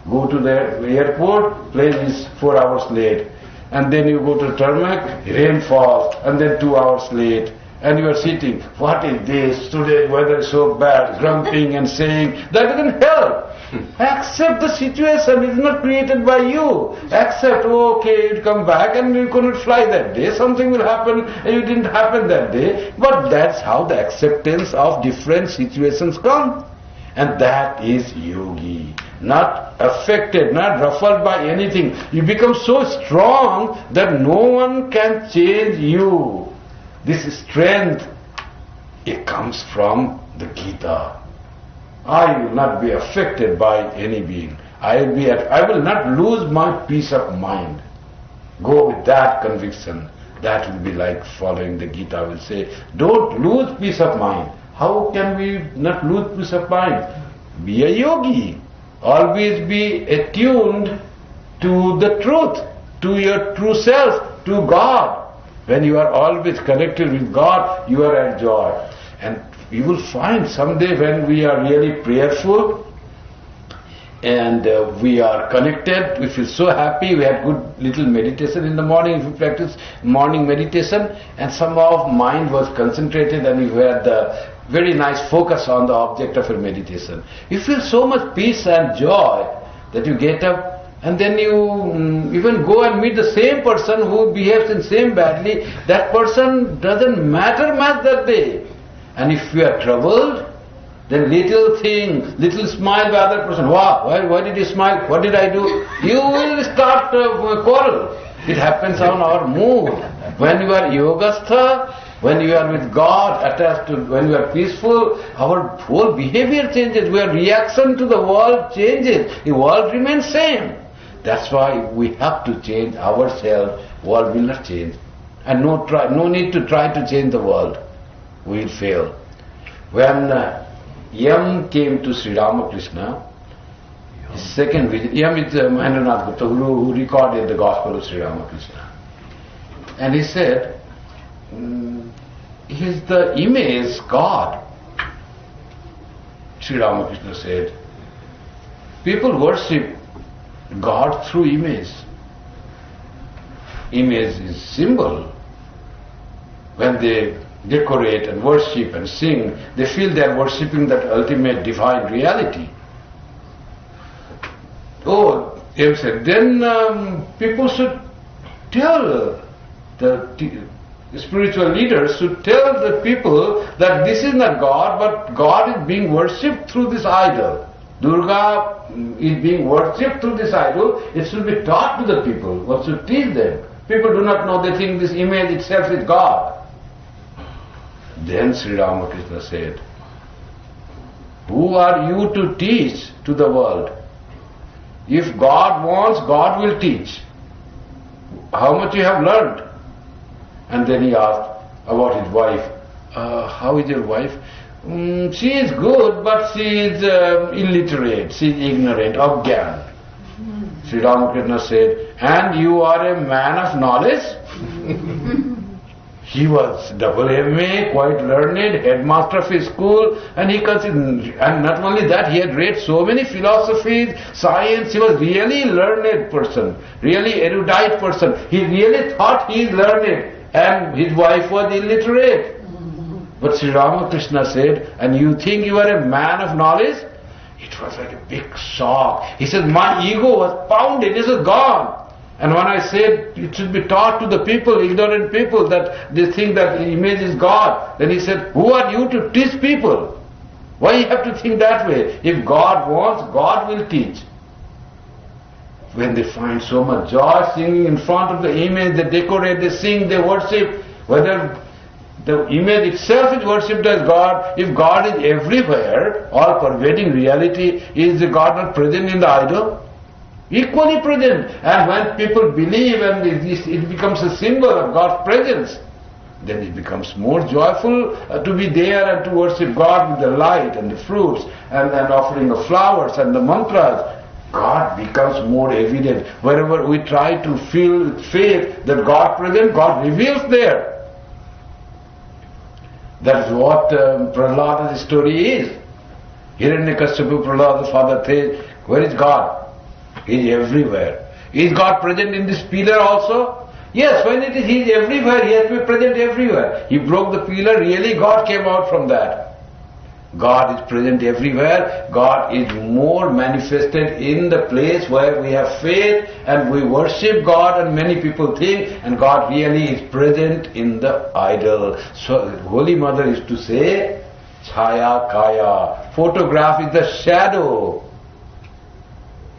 Go to the airport, plane is 4 hours late. And then you go to tarmac, rain falls, and then 2 hours late. And you are sitting, what is this? Today weather is so bad, grumping and saying, that doesn't help. Accept the situation, it is not created by you. Accept, okay, you come back and you couldn't fly that day, something will happen and you didn't happen that day. But that's how the acceptance of different situations come. And that is yogi. Not affected, not ruffled by anything. You become so strong that no one can change you. This strength, it comes from the Geeta. I will not be affected by any being. I will not lose my peace of mind. Go with that conviction. That will be like following the Geeta will say, don't lose peace of mind. How can we not lose peace of mind? Be a yogi. Always be attuned to the truth, to your true self, to God. When you are always connected with God, you are at joy. And you will find someday when we are really prayerful and we are connected, we feel so happy, we had good little meditation in the morning, if you practice morning meditation, and somehow mind was concentrated and you had the very nice focus on the object of your meditation. You feel so much peace and joy that you get up and then you even go and meet the same person who behaves in same badly. That person doesn't matter much that day. And if you are troubled, then little thing, little smile by other person, wow, why did you smile? What did I do? You will start quarrel. It happens on our mood. When you are yogastha, when you are with God, attached to, when you are peaceful, our whole behavior changes, our reaction to the world changes. The world remains same. That's why we have to change ourselves. World will not change. And no need to try to change the world. We will fail. When Yam came to Sri Ramakrishna, his second visit, Yam is Mahendranath Gupta, who recorded the Gospel of Sri Ramakrishna. And he said, he is the image, God. Sri Ramakrishna said, people worship God through image. Image is symbol. When they decorate and worship and sing, they feel they are worshipping that ultimate divine reality. Oh, he said, then people should tell the spiritual leaders should tell the people that this is not God, but God is being worshipped through this idol. Durga is being worshipped through this idol. It should be taught to the people. One should teach them. People do not know, they think this image itself is God. Then Sri Ramakrishna said, who are you to teach to the world? If God wants, God will teach. How much you have learned? And then he asked about his wife. How is your wife? She is good, but she is illiterate, she is ignorant, Agyan. Sri Ramakrishna said, and you are a man of knowledge? He was double MA, quite learned, headmaster of his school, and he considered, and not only that, he had read so many philosophies, science, he was really learned person, really erudite person. He really thought he is learned, and his wife was illiterate. But Sri Ramakrishna said, and you think you are a man of knowledge? It was like a big shock. He said, my ego was pounded, it is gone. And when I said it should be taught to the people, ignorant people, that they think that the image is God, then he said, who are you to teach people? Why you have to think that way? If God wants, God will teach. When they find so much joy singing in front of the image, they decorate, they sing, they worship, whether the image itself is worshipped as God, if God is everywhere, all-pervading reality, is God not present in the idol? Equally present. And when people believe and it becomes a symbol of God's presence, then it becomes more joyful to be there and to worship God with the light and the fruits and offering of flowers and the mantras. God becomes more evident. Wherever we try to feel with faith that God present, God reveals there. That's what Prahlada's story is. Hiranyakashipu, Prahlada's father says, where is God? He is everywhere. Is God present in this pillar also? Yes, when it is He is everywhere, He has to be present everywhere. He broke the pillar, really God came out from that. God is present everywhere. God is more manifested in the place where we have faith and we worship God, and many people think, and God really is present in the idol. So Holy Mother used to say, Chaya Kaya. Photograph is the shadow.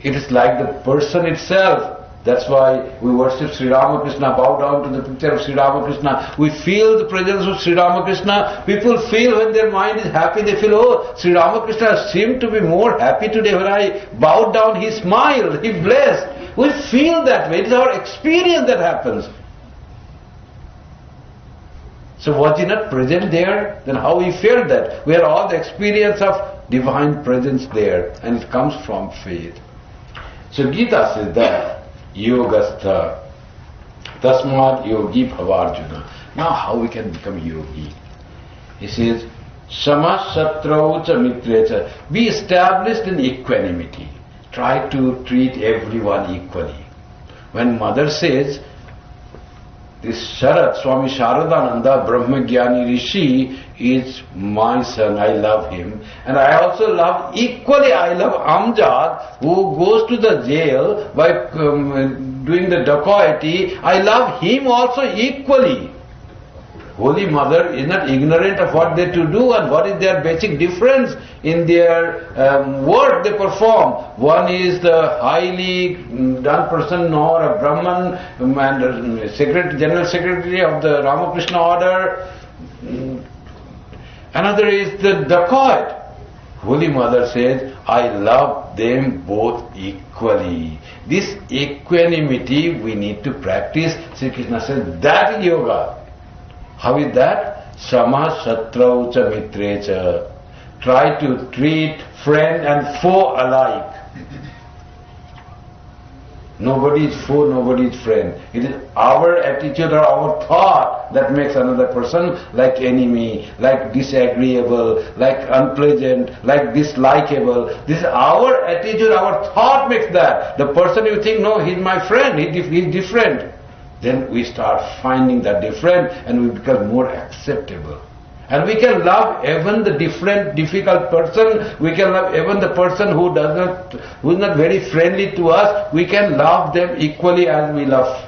It is like the person itself. That's why we worship Sri Ramakrishna, bow down to the picture of Sri Ramakrishna. We feel the presence of Sri Ramakrishna. People feel when their mind is happy, they feel, oh, Sri Ramakrishna seemed to be more happy today. When I bowed down, he smiled, he blessed. We feel that way. It is our experience that happens. So was he not present there? Then how we felt that? We had all the experience of divine presence there, and it comes from faith. So Geeta says that, Yogastha, Tasmad Yogi Bhavarjuna. Now how we can become yogi? He says, Sama Satraucha Mitrecha. Be established in equanimity. Try to treat everyone equally. When mother says, this Sharat, Swami Sharadananda, Brahmagyani Rishi, is my son, I love him. And I also love, equally I love Amjad, who goes to the jail by doing the dacoity. I love him also equally. Holy Mother is not ignorant of what they to do and what is their basic difference in their work they perform. One is the highly done person or a Brahman and General Secretary of the Ramakrishna order. Another is the dacoit. Holy Mother says, I love them both equally. This equanimity we need to practice. Sri Krishna says, that is yoga. How is that? Sama shatrau cha mitre cha. Try to treat friend and foe alike. Nobody is foe, nobody is friend. It is our attitude or our thought that makes another person like enemy, like disagreeable, like unpleasant, like dislikable. This is our attitude, our thought makes that. The person you think, no, he's my friend, he's different. Then we start finding that different and we become more acceptable. And we can love even the different, difficult person. We can love even the person who is not very friendly to us. We can love them equally as we love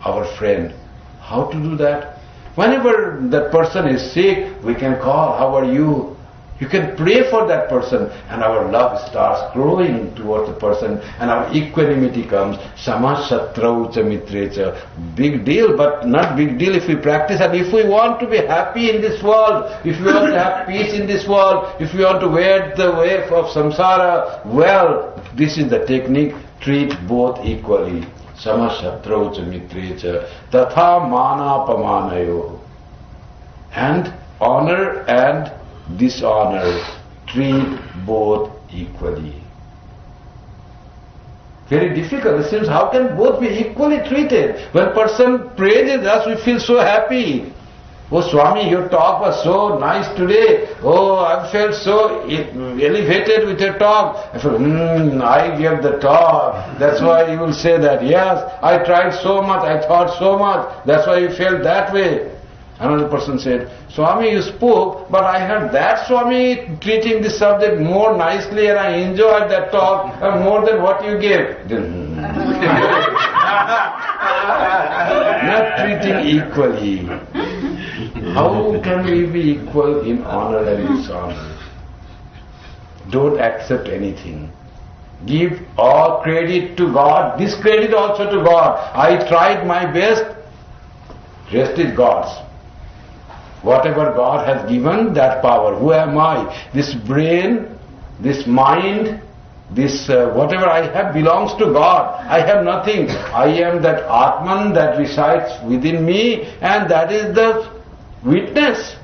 our friend. How to do that? Whenever that person is sick, we can call, how are you? You can pray for that person and our love starts growing towards the person and our equanimity comes. Sama shatrau cha mitre cha. Big deal, but not big deal if we practice. And if we want to be happy in this world, if we want to have peace in this world, if we want to wade the wave of samsara, well, this is the technique. Treat both equally. Sama shatrau cha mitre cha. Tatha mana pamanayo. And honor and dishonor, treat both equally. Very difficult. It seems, how can both be equally treated? When person praises us, we feel so happy. Oh Swami, your talk was so nice today. Oh, I felt so elevated with your talk. I felt, I gave the talk. That's why you will say that. Yes, I tried so much, I thought so much. That's why you felt that way. Another person said, Swami, you spoke, but I heard that Swami treating this subject more nicely and I enjoyed that talk more than what you gave. Not treating equally. How can we be equal in honor and dishonor? Don't accept anything. Give all credit to God, discredit also to God. I tried my best, rest is God's. Whatever God has given, that power. Who am I? This brain, this mind, this whatever I have belongs to God. I have nothing. I am that Atman that resides within me and that is the witness.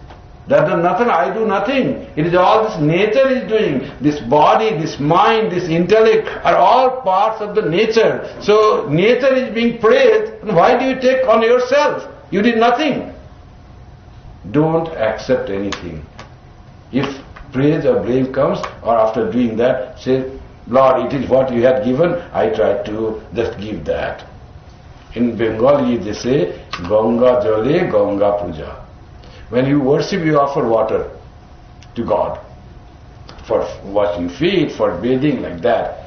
That is nothing, I do nothing. It is all this nature is doing. This body, this mind, this intellect are all parts of the nature. So nature is being praised. And why do you take on yourself? You did nothing. Don't accept anything. If praise or blame comes, or after doing that, say, Lord, it is what you had given, I try to just give that. In Bengali they say, Ganga Jale, Ganga Puja. When you worship, you offer water to God. For washing feet, for bathing, like that.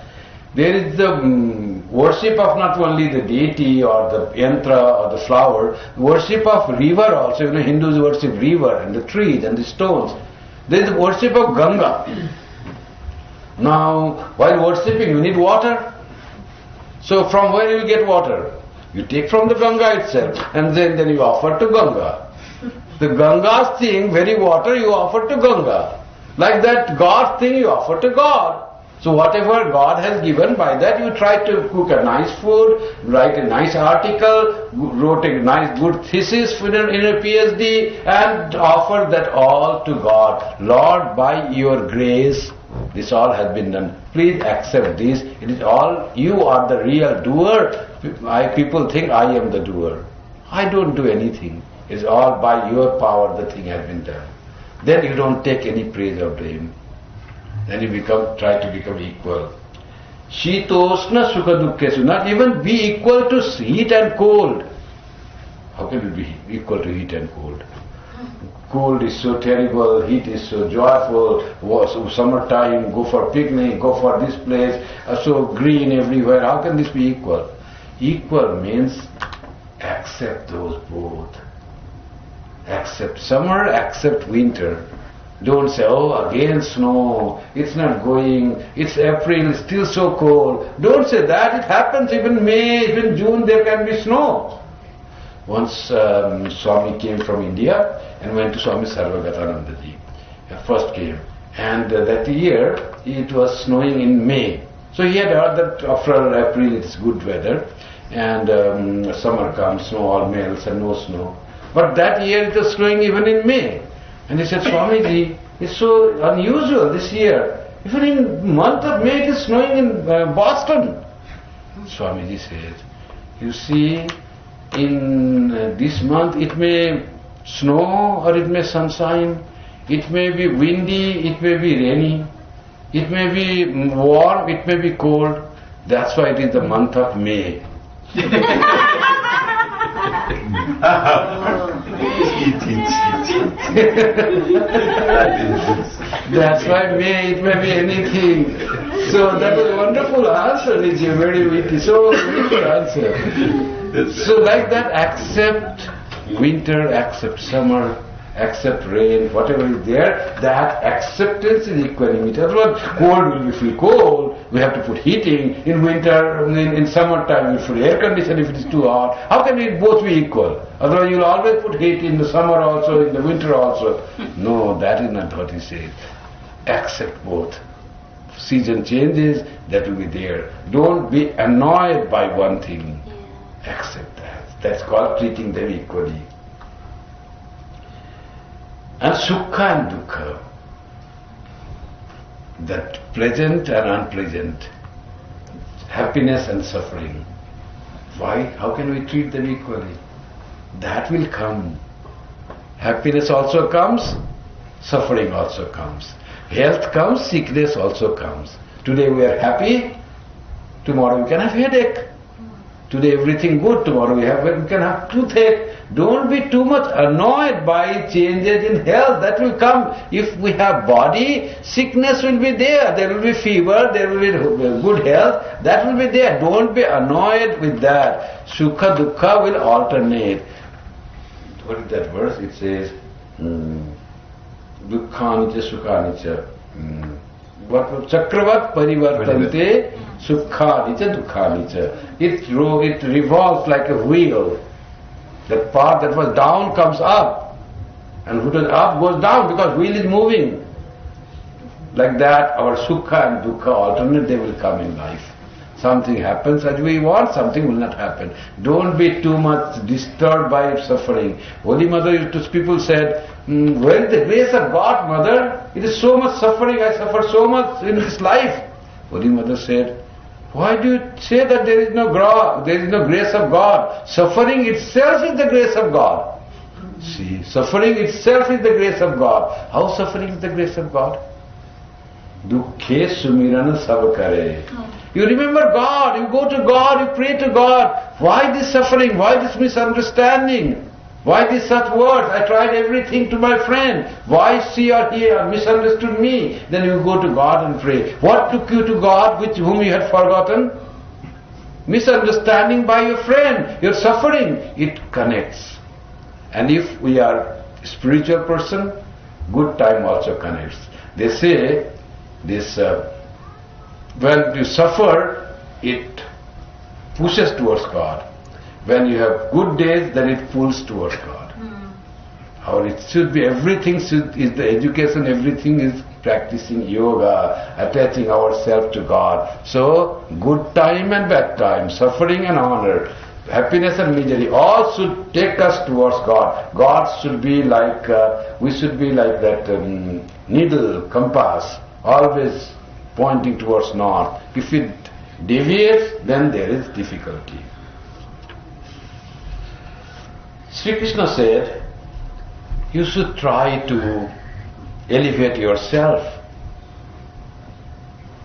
There is the worship of not only the deity or the yantra or the flower, worship of river also. Hindus worship river and the trees and the stones. There is the worship of Ganga. Now, while worshipping, you need water. So from where you get water? You take from the Ganga itself and then you offer to Ganga. The Ganga's thing, very water, you offer to Ganga. Like that, God's thing you offer to God. So whatever God has given, by that you try to cook a nice food, write a nice article, wrote a nice good thesis in a PhD and offer that all to God. Lord, by your grace, this all has been done. Please accept this. It is all, you are the real doer. People think I am the doer. I don't do anything. It's all by your power the thing has been done. Then you don't take any praise or blame. Then you try to become equal. Shitosna sukha dukkhesu. Not even be equal to heat and cold. How can you be equal to heat and cold? Cold is so terrible, heat is so joyful. Summertime, go for picnic, go for this place, so green everywhere. How can this be equal? Equal means accept those both. Accept summer, accept winter. Don't say, oh, again snow, it's not going, it's April, it's still so cold. Don't say that, it happens even May, even June there can be snow. Once Swami came from India and went to Swami Sarvagatanandaji. First came. And that year it was snowing in May. So he had heard that after April it's good weather and summer comes, snow all melts and no snow. But that year it was snowing even in May. And he said, Swamiji, it's so unusual this year. Even in month of May it is snowing in Boston. Swamiji says, you see, in this month it may snow or it may sunshine, it may be windy, it may be rainy, it may be warm, it may be cold. That's why it is the month of May. That's why May, it may be anything. So that was a wonderful answer, Niji, very witty, so witty answer. So like that, accept winter, accept summer, accept rain, whatever is there, that acceptance is equanimity. Otherwise, cold will feel cold, we have to put heating. In winter, in summertime, we put air condition if it is too hot. How can it both be equal? Otherwise, you will always put heat in the summer also, in the winter also. No, that is not what he says. Accept both. Season changes, that will be there. Don't be annoyed by one thing. Accept that. That's called treating them equally. And sukha and dukkha, that pleasant and unpleasant, happiness and suffering. Why? How can we treat them equally? That will come. Happiness also comes, suffering also comes. Health comes, sickness also comes. Today we are happy, tomorrow we can have headache. Today everything good, tomorrow we can have toothache. Don't be too much annoyed by changes in health. That will come. If we have body, sickness will be there. There will be fever, there will be good health. That will be there. Don't be annoyed with that. Sukha, dukkha will alternate. What is that verse? It says, dukkhanica, sukhanica. Chakravat parivartante, sukhanica, dukkhanica. It revolves like a wheel. That part that was down comes up, and what was up goes down because wheel is moving. Like that, our sukha and dukkha alternate, they will come in life. Something happens as we want, something will not happen. Don't be too much disturbed by suffering. Holy Mother, people said, where is the grace of God, Mother? It is so much suffering, I suffer so much in this life. Holy Mother said, why do you say that there is no grace of God? Suffering itself is the grace of God. See, suffering itself is the grace of God. How suffering is the grace of God? Dukkhe sumirana sab kare. You remember God, you go to God, you pray to God. Why this suffering? Why this misunderstanding? Why these such words? I tried everything to my friend. Why she or he misunderstood me? Then you go to God and pray. What took you to God whom you had forgotten? Misunderstanding by your friend, your suffering. It connects. And if we are a spiritual person, good time also connects. They say this, when you suffer, it pushes towards God. When you have good days, then it pulls towards God. Or it should be, everything is the education, everything is practicing yoga, attaching ourselves to God. So, good time and bad time, suffering and honor, happiness and misery, all should take us towards God. God should be like, we should be like that needle, compass, always pointing towards north. If it deviates, then there is difficulty. Sri Krishna said, you should try to elevate yourself.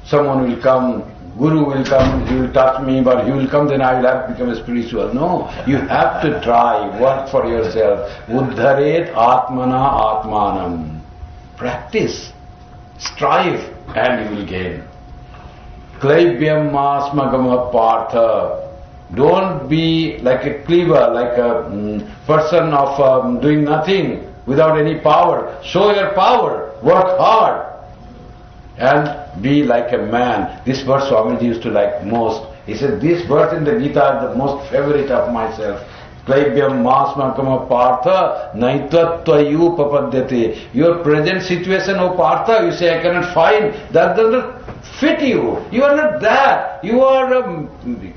Someone will come, Guru will come, he will touch me, but he will come, then I will have to become spiritual. No, you have to try, work for yourself. Uddharet atmana atmanam. Practice, strive, and you will gain. Klaivyam asmagama partha Don't be like a cleaver, like a person of doing nothing without any power. Show your power, work hard, and be like a man. This verse Swamiji used to like most. He said, this verse in the Geeta is the most favorite of myself. Klaibyam masmakam partha naitvatvayu papadyate. Your present situation, O Partha, you say, I cannot find. That does not fit you. You are not that. You are a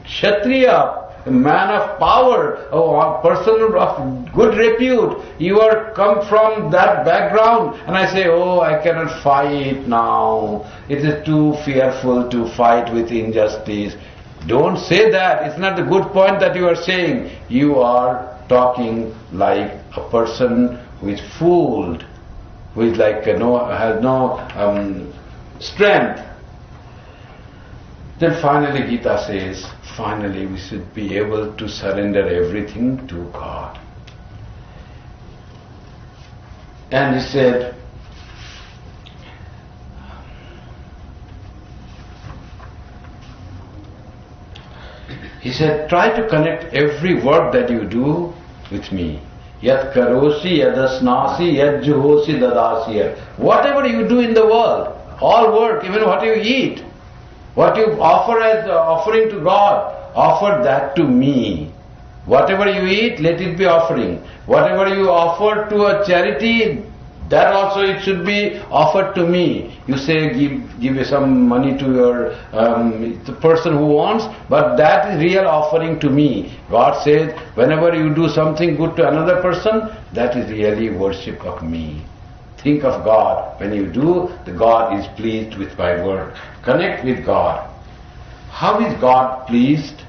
Kshatriya, a man of power, a person of good repute. You are come from that background. And I say, oh, I cannot fight now. It is too fearful to fight with injustice. Don't say that. It's not the good point that you are saying. You are talking like a person who is fooled, who is like has no strength. Then finally Geeta says, finally we should be able to surrender everything to God. And he said, try to connect every work that you do with me. Yat karosi, yadasnasi, yad juhosi, dadasya. Whatever you do in the world, all work, even what you eat, what you offer as offering to God, offer that to me. Whatever you eat, let it be offering. Whatever you offer to a charity, that also it should be offered to me. You say give some money to your the person who wants, but that is real offering to me. God says, whenever you do something good to another person, that is really worship of me. Think of God. When you do, the God is pleased with my work. Connect with God. How is God pleased?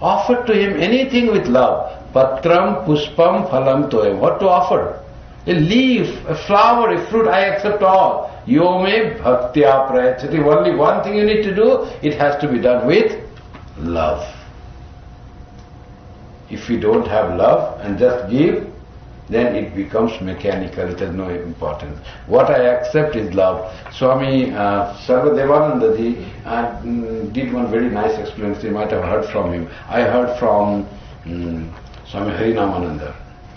Offer to Him anything with love. Patram, puspam, phalam toyam. What to offer? A leaf, a flower, a fruit, I accept all. Yome bhaktya prayachati. Only one thing you need to do, it has to be done with love. If you don't have love and just give, then it becomes mechanical, it has no importance. What I accept is love. Swami Sarvadevananda ji did one very nice explanation, you might have heard from him. I heard from Swami Harinamananda.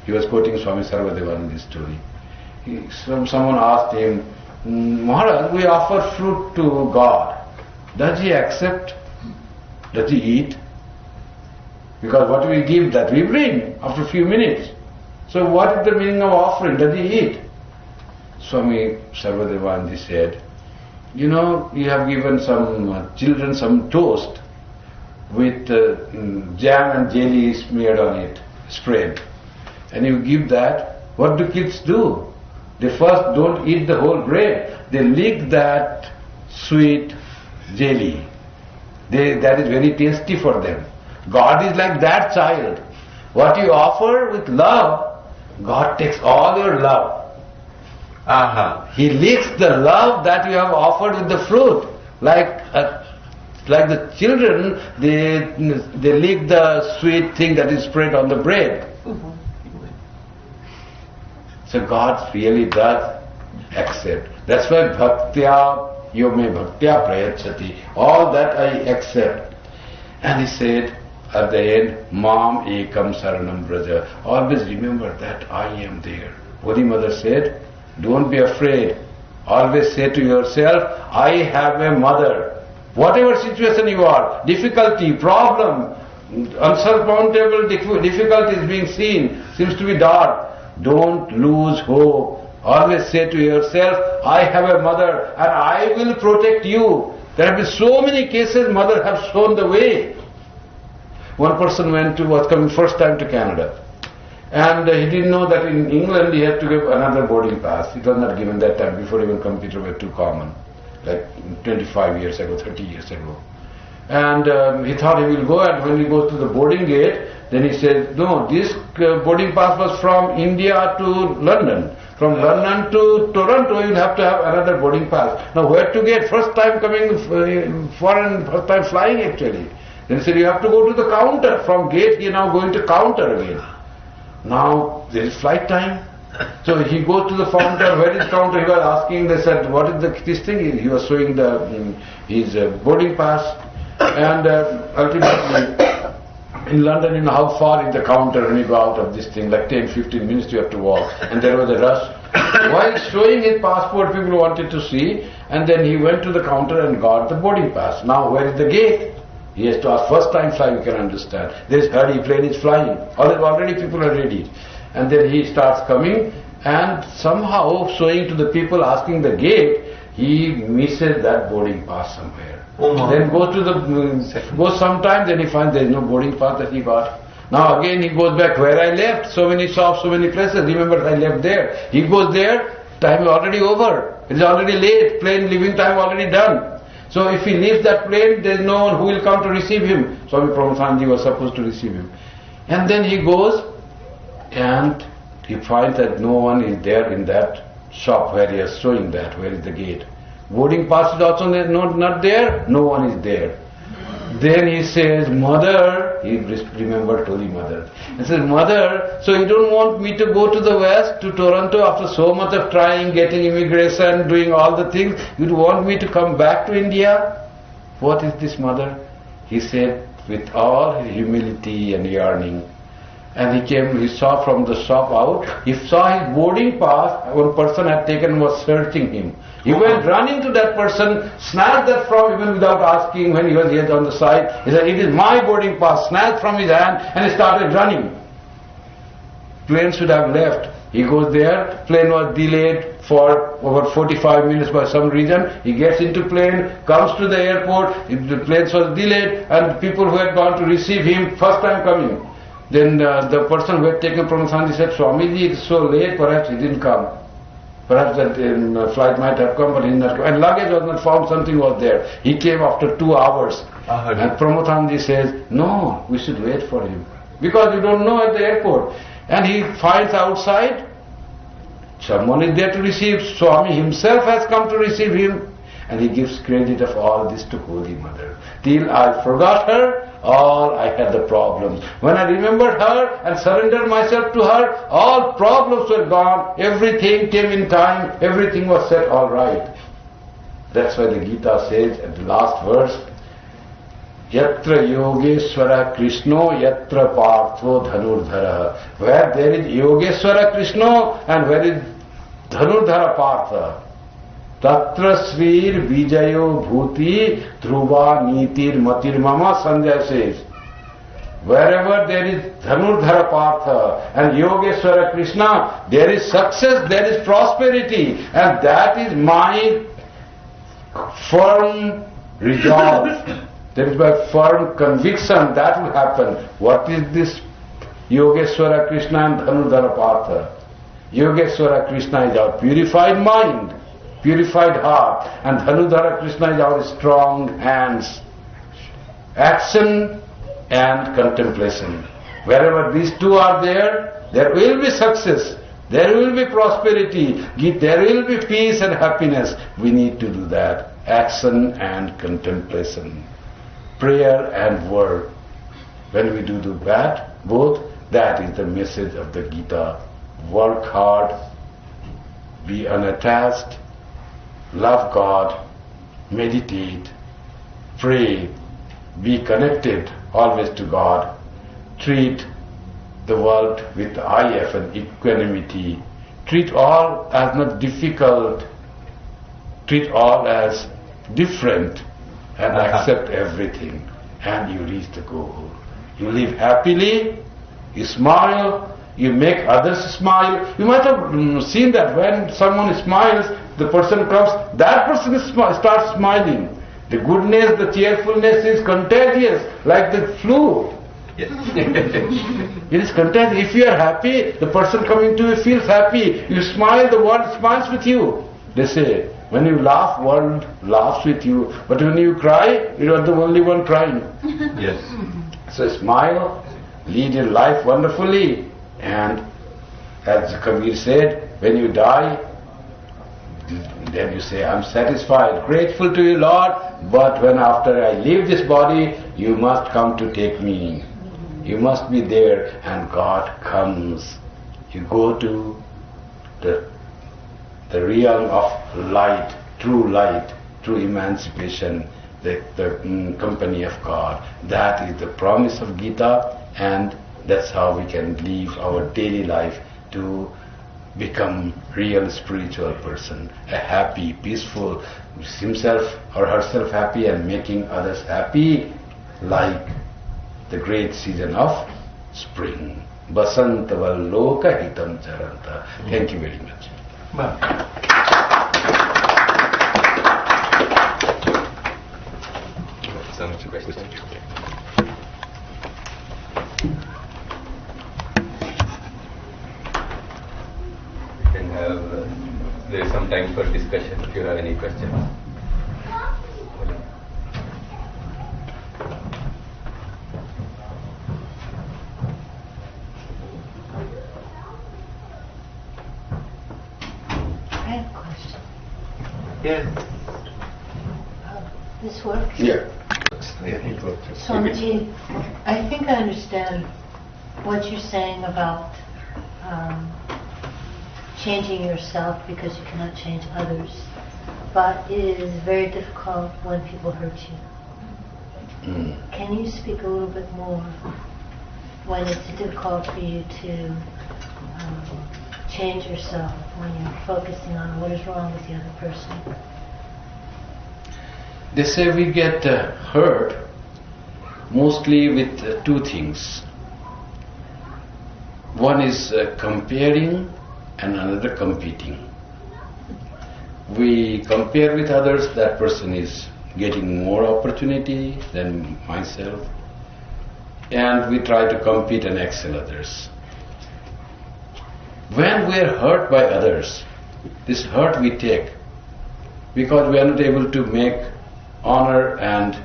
He was quoting Swami Sarvadevananda's story. Someone asked him, Maharaj, we offer fruit to God. Does he accept? Does he eat? Because what we give, that we bring after a few minutes. So what is the meaning of offering? Does he eat? Swami Sarvadevananda said, you have given some children some toast with jam and jelly smeared on it, spread. And you give that, what do kids do? They first don't eat the whole bread. They lick that sweet jelly. That is very tasty for them. God is like that child. What you offer with love, God takes all your love. He licks the love that you have offered with the fruit. Like the children, they lick the sweet thing that is spread on the bread. So God really does accept. That's why bhaktya, yome bhaktya prayachati. All that I accept. And he said at the end, Mam ekam saranam braja. Always remember that I am there. Holy Mother said, don't be afraid. Always say to yourself, I have a mother. Whatever situation you are, difficulty, problem, unsurmountable difficulties being seen, seems to be dark. Don't lose hope. Always say to yourself, I have a mother and I will protect you. There have been so many cases mother have shown the way. One person was coming first time to Canada. And he didn't know that in England he had to give another boarding pass. It was not given that time, before even computers were too common. Like 25 years ago, 30 years ago. And he thought he will go, and when he goes to the boarding gate, then he said, no, this boarding pass was from India to London. From London to Toronto, you'll have to have another boarding pass. Now where to get? First time coming foreign, first time flying actually. Then he said, you have to go to the counter. From gate, you're now going to counter again. Now there is flight time. So he goes to the counter. Where is counter? He was asking. They said, what is this thing? He was showing his boarding pass. And ultimately, In London, you know how far is the counter when you go out of this thing, like 10-15 minutes you have to walk, and there was a rush. While showing his passport, people wanted to see, and then he went to the counter and got the boarding pass. Now, where is the gate? He has to ask. First time flying, you can understand. There is hurry, plane is flying. Already people are ready. And then he starts coming, and somehow showing to the people asking the gate, he misses that boarding pass somewhere. Then goes sometime, then he finds there is no boarding pass that he got. Now again he goes back where I left, so many shops, so many places. Remember I left there. He goes there, time is already over. It is already late, plane leaving time already done. So if he leaves that plane, there is no one who will come to receive him. Swami Prabhupada was supposed to receive him. And then he goes and he finds that no one is there in that shop where he is showing that, where is the gate. Boarding pass is also not there, no one is there. Then he says, Mother, he remembered Holy Mother. He says, Mother, so you don't want me to go to the West, to Toronto, after so much of trying, getting immigration, doing all the things, you'd want me to come back to India? What is this, Mother? He said, with all his humility and yearning. And he saw from the shop out, he saw his boarding pass, one person had taken, was searching him. He went running to that person, snatched that from him even without asking when he was yet on the side. He said, it is my boarding pass, snatched from his hand, and he started running. Plane should have left. He goes there, plane was delayed for over 45 minutes by some reason. He gets into plane, comes to the airport, the plane was delayed, and people who had gone to receive him, first time coming. Then the person who had taken Prabhupada said, Swamiji, it's so late, perhaps he didn't come. Perhaps that flight might have come, but he did not come. And luggage was not found, something was there. He came after 2 hours. And Prabhupada says, no, we should wait for him. Because you don't know at the airport. And he finds outside, someone is there to receive. Swami himself has come to receive him. And he gives credit of all this to Holy Mother. Till I forgot her, all I had the problems. When I remembered her and surrendered myself to her, all problems were gone. Everything came in time. Everything was set all right. That's why the Gita says at the last verse, Yatra Yogeshwara Krishno Yatra Partho Dhanurdhara. Where there is Yogeshwara Krishna and where is Dhanurdhara Partha. Tatra Svir Vijayo Bhuti Dhruva Nitir Matir Mama, Sanjay says. Wherever there is Dhanurdhara Partha and Yogeshwara Krishna, there is success, there is prosperity, and that is my firm resolve. That is my firm conviction that will happen. What is this Yogeshwara Krishna and Dhanurdhara Partha? Yogeshwara Krishna is our purified mind, purified heart, and Dhanurdhara Krishna is our strong hands. Action and contemplation. Wherever these two are there, there will be success, there will be prosperity, there will be peace and happiness. We need to do that. Action and contemplation. Prayer and word. When we do that, both, that is the message of the Gita. Work hard, be unattached, love God, meditate, pray, be connected always to God, treat the world with IF and equanimity, treat all as not difficult, treat all as different, and accept everything, and you reach the goal. You live happily, you smile, you make others smile. You might have seen that when someone smiles, the person comes, that person starts smiling. The goodness, the cheerfulness is contagious, like the flu. Yes. It is contagious. If you are happy, the person coming to you feels happy. You smile, the world smiles with you. They say, when you laugh, world laughs with you. But when you cry, you are the only one crying. Yes. So smile, lead your life wonderfully. And as Kabir said, when you die, then you say, I'm satisfied, grateful to you, Lord, but when after I leave this body, you must come to take me. You must be there, and God comes. You go to the realm of light, true emancipation, the company of God. That is the promise of Gita, and that's how we can live our daily life to become real spiritual person, a happy, peaceful, himself or herself happy and making others happy, like the great season of spring. Basanta Valloka Hitam Charanta. Thank you very much. Some questions. We can have there is some time for discussion if you have any questions. I have a question. Yes. This works? Yeah. Swamiji, I think I understand what you're saying about changing yourself because you cannot change others, but it is very difficult when people hurt you. Can you speak a little bit more when it's difficult for you to change yourself when you're focusing on what is wrong with the other person? They say we get hurt mostly with two things. One is comparing and another competing. We compare with others, that person is getting more opportunity than myself, and we try to compete and excel others. When we are hurt by others, this hurt we take because we are not able to make honor and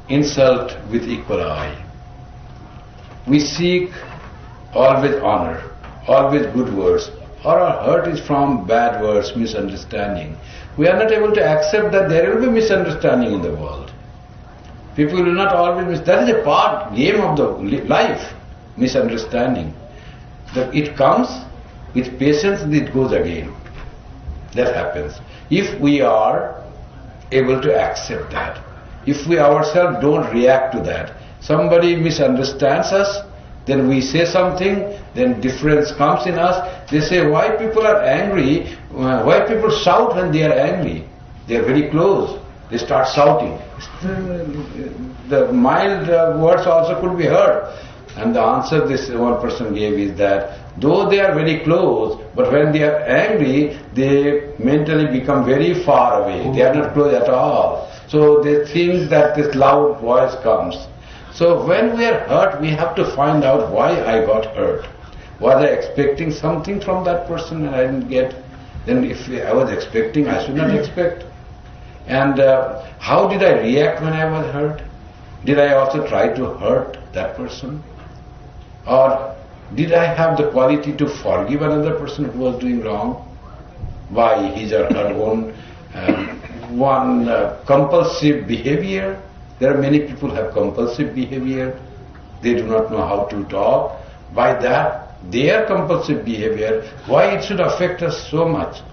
insult with equal eye. We seek always honor, always good words, or our hurt is from bad words, misunderstanding. We are not able to accept that there will be misunderstanding in the world. People will not always that is a game of the life, misunderstanding. It comes with patience and it goes again. That happens. If we are able to accept that, if we ourselves don't react to that, somebody misunderstands us, then we say something, then difference comes in us. They say, why people are angry, why people shout when they are angry? They are very close, they start shouting. The mild words also could be heard. And the answer this one person gave is that though they are very close, but when they are angry, they mentally become very far away. They are not close at all. So they think that this loud voice comes. So when we are hurt, we have to find out why I got hurt. Was I expecting something from that person and I didn't get? Then if I was expecting, I should not expect. And how did I react when I was hurt? Did I also try to hurt that person? Or did I have the quality to forgive another person who was doing wrong by his or her own compulsive behavior? There are many people who have compulsive behavior. They do not know how to talk. By that, their compulsive behavior, why it should affect us so much?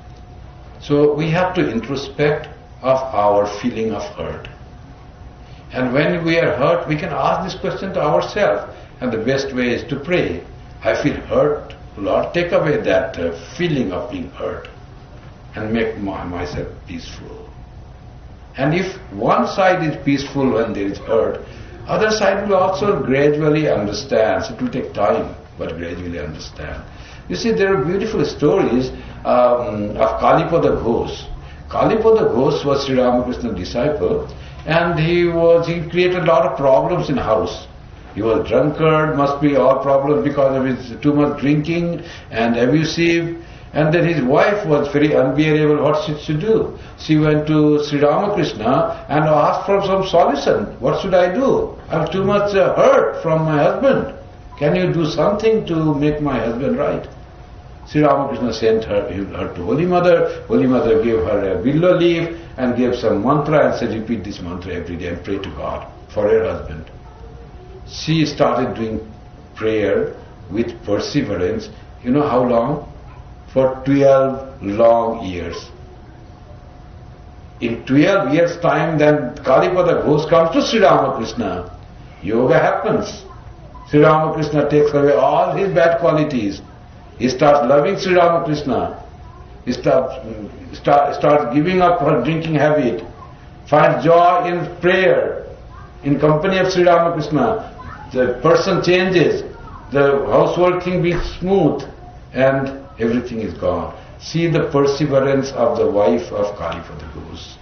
So we have to introspect of our feeling of hurt. And when we are hurt, we can ask this question to ourselves. And the best way is to pray. I feel hurt. Lord, take away that feeling of being hurt and make myself peaceful. And if one side is peaceful when there is hurt, other side will also gradually understand. So it will take time, but gradually understand. You see, there are beautiful stories of Kalipada Ghosh. Kalipada Ghosh was Sri Ramakrishna's disciple, and he created a lot of problems in house. He was drunkard, must be all problems because of his too much drinking and abusive. And then his wife was very unbearable. What should she do? She went to Sri Ramakrishna and asked for some solution. What should I do? I'm too much hurt from my husband. Can you do something to make my husband right? Sri Ramakrishna sent her to Holy Mother. Holy Mother gave her a willow leaf and gave some mantra and said, repeat this mantra every day and pray to God for her husband. She started doing prayer with perseverance. You know how long? For 12 long years. In 12 years' time, then Kalipada Ghosh comes to Sri Ramakrishna. Yoga happens. Sri Ramakrishna takes away all his bad qualities. He starts loving Sri Ramakrishna. He starts giving up her drinking habit. Finds joy in prayer, in company of Sri Ramakrishna. The person changes. The household thing being smooth, and everything is gone. See the perseverance of the wife of Kali for the Ghost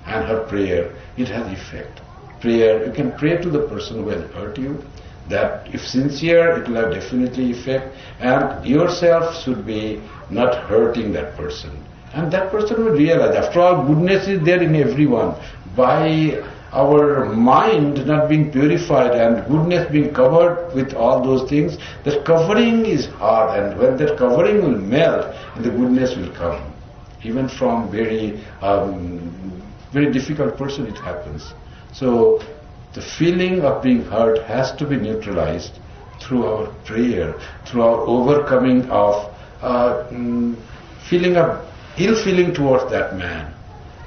and her prayer. It has effect. Prayer, you can pray to the person who has hurt you. That if sincere, it will have definitely effect. And yourself should be not hurting that person. And that person will realize, after all, goodness is there in everyone. By our mind not being purified and goodness being covered with all those things, that covering is hard, and when that covering will melt, the goodness will come. Even from very difficult person it happens. So the feeling of being hurt has to be neutralized through our prayer, through our overcoming of feeling of ill feeling towards that man.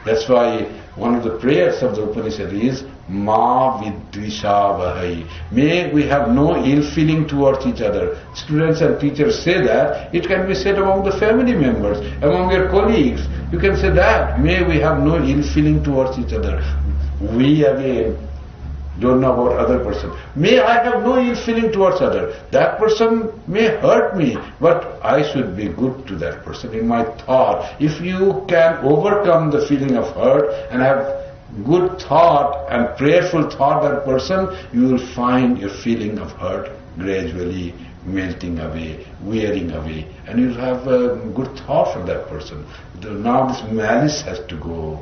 That's why one of the prayers of the Upanishad is Ma Vidvishavahai. May we have no ill feeling towards each other. Students and teachers say that. It can be said among the family members, among your colleagues. You can say that. May we have no ill feeling towards each other. We again don't know about other person. May I have no ill feeling towards other. That person may hurt me, but I should be good to that person in my thought. If you can overcome the feeling of hurt and have good thought and prayerful thought that person, you will find your feeling of hurt gradually melting away, wearing away, and you'll have a good thought for that person. Now this malice has to go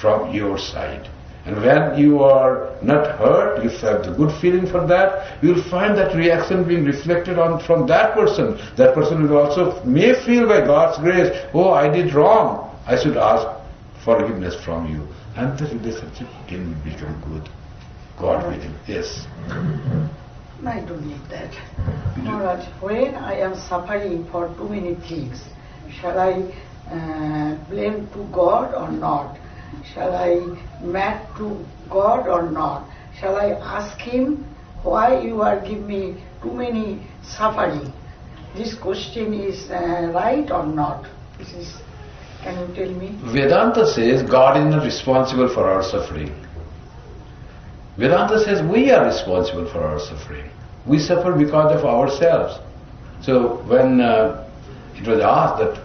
from your side. And when you are not hurt, you have the good feeling for that, you will find that reaction being reflected on from that person. That person will also may feel by God's grace, oh, I did wrong, I should ask forgiveness from you. And the relationship can become good. God willing. Yes. I don't need that. Maharaj, when I am suffering for too many things, shall I blame to God or not? Shall I mad to God or not? Shall I ask Him why you are giving me too many suffering? This question is right or not? Can you tell me? Vedanta says God is not responsible for our suffering. Vedanta says we are responsible for our suffering. We suffer because of ourselves. So when it was asked that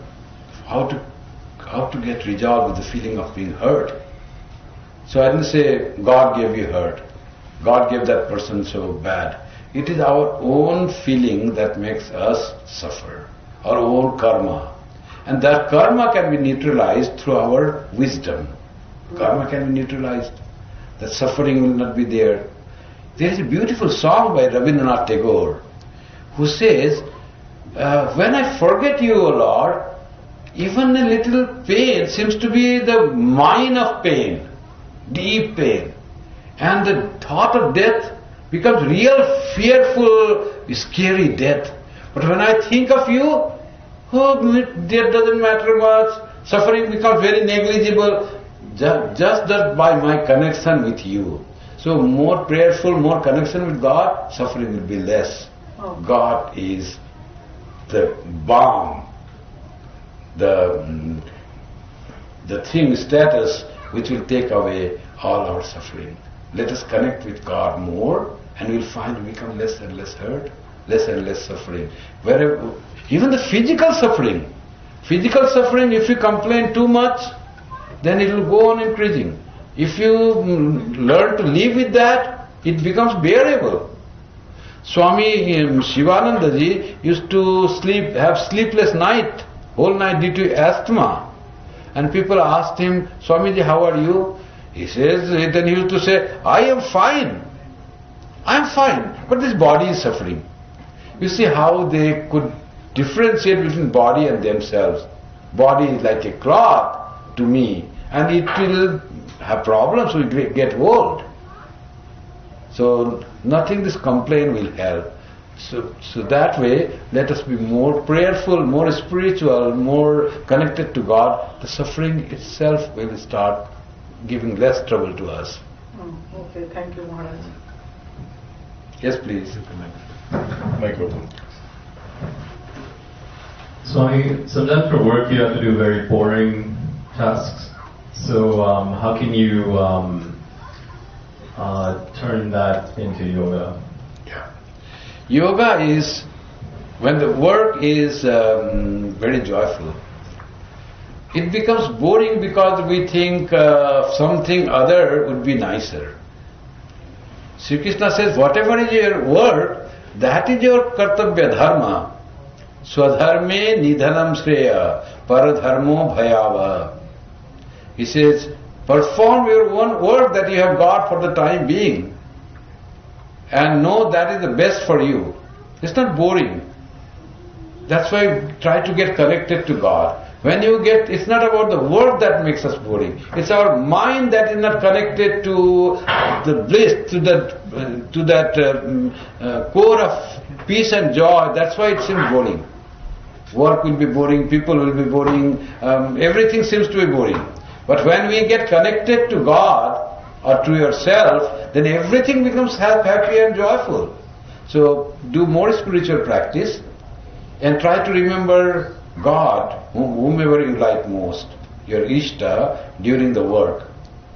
how to get resolved with the feeling of being hurt. So I didn't say God gave you hurt. God gave that person so bad. It is our own feeling that makes us suffer. Our own karma. And that karma can be neutralized through our wisdom. Karma can be neutralized. That suffering will not be there. There is a beautiful song by Rabindranath Tagore who says, when I forget you, O Lord, even a little pain seems to be the mine of pain, deep pain. And the thought of death becomes real fearful, scary death. But when I think of you, death doesn't matter much, suffering becomes very negligible, just that by my connection with you. So more prayerful, more connection with God, suffering will be less. Oh. God is the balm, the thing, status, which will take away all our suffering. Let us connect with God more, and we'll find we become less and less hurt, less and less suffering. Wherever, even the physical suffering, if you complain too much, then it will go on increasing. If you learn to live with that, it becomes bearable. Swami Shivananda ji used to have sleepless night, whole night due to asthma. And people asked him, Swamiji, how are you? He says, then he used to say, I am fine, but this body is suffering. You see how they could differentiate between body and themselves. Body is like a cloth to me, and it will have problems, we get old. So nothing this complaint will help. So that way, let us be more prayerful, more spiritual, more connected to God. The suffering itself will start giving less trouble to us. Okay, thank you, Maharaj. Yes, please. Microphone. Swami, sometimes for work you have to do very boring tasks. So how can you turn that into yoga? Yeah. Yoga is when the work is very joyful. It becomes boring because we think something other would be nicer. Sri Krishna says, whatever is your work, that is your kartabhya dharma. Swadharme nidhanam shreya, paradharmo bhayava. He says, perform your own work that you have got for the time being and know that is the best for you. It's not boring. That's why we try to get connected to God. When you get, it's not about the work that makes us boring. It's our mind that is not connected to the bliss, to that core of peace and joy. That's why it seems boring. Work will be boring, people will be boring, everything seems to be boring. But when we get connected to God or to yourself, then everything becomes happy and joyful. So do more spiritual practice and try to remember God, whomever you like most, your Ishta, during the work,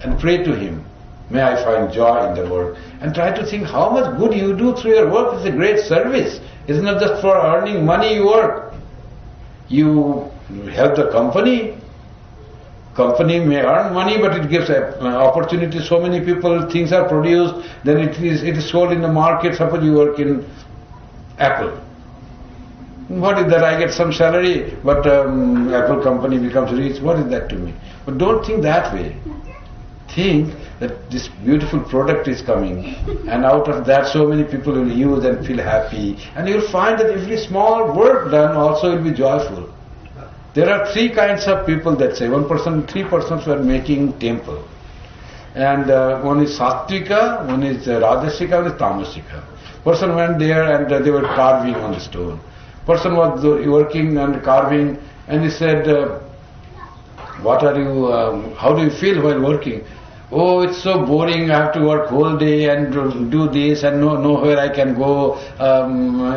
and pray to Him. May I find joy in the work. And try to think how much good you do through your work. It's a great service. It's not just for earning money you work. You help the company. Company may earn money, but it gives opportunity. So many people, things are produced, then it is sold in the market. Suppose you work in Apple. What is that? I get some salary, but Apple company becomes rich. What is that to me? But don't think that way. Think that this beautiful product is coming, and out of that so many people will use and feel happy. And you'll find that every small work done also will be joyful. There are three kinds of people that say, three persons were making temple. And one is Sattvika, one is Rajasika, one is Tamasika. Person went there and they were carving on the stone. Person was working and carving, and he said, what are you, how do you feel while working? Oh, it's so boring, I have to work whole day and do this and nowhere I can go.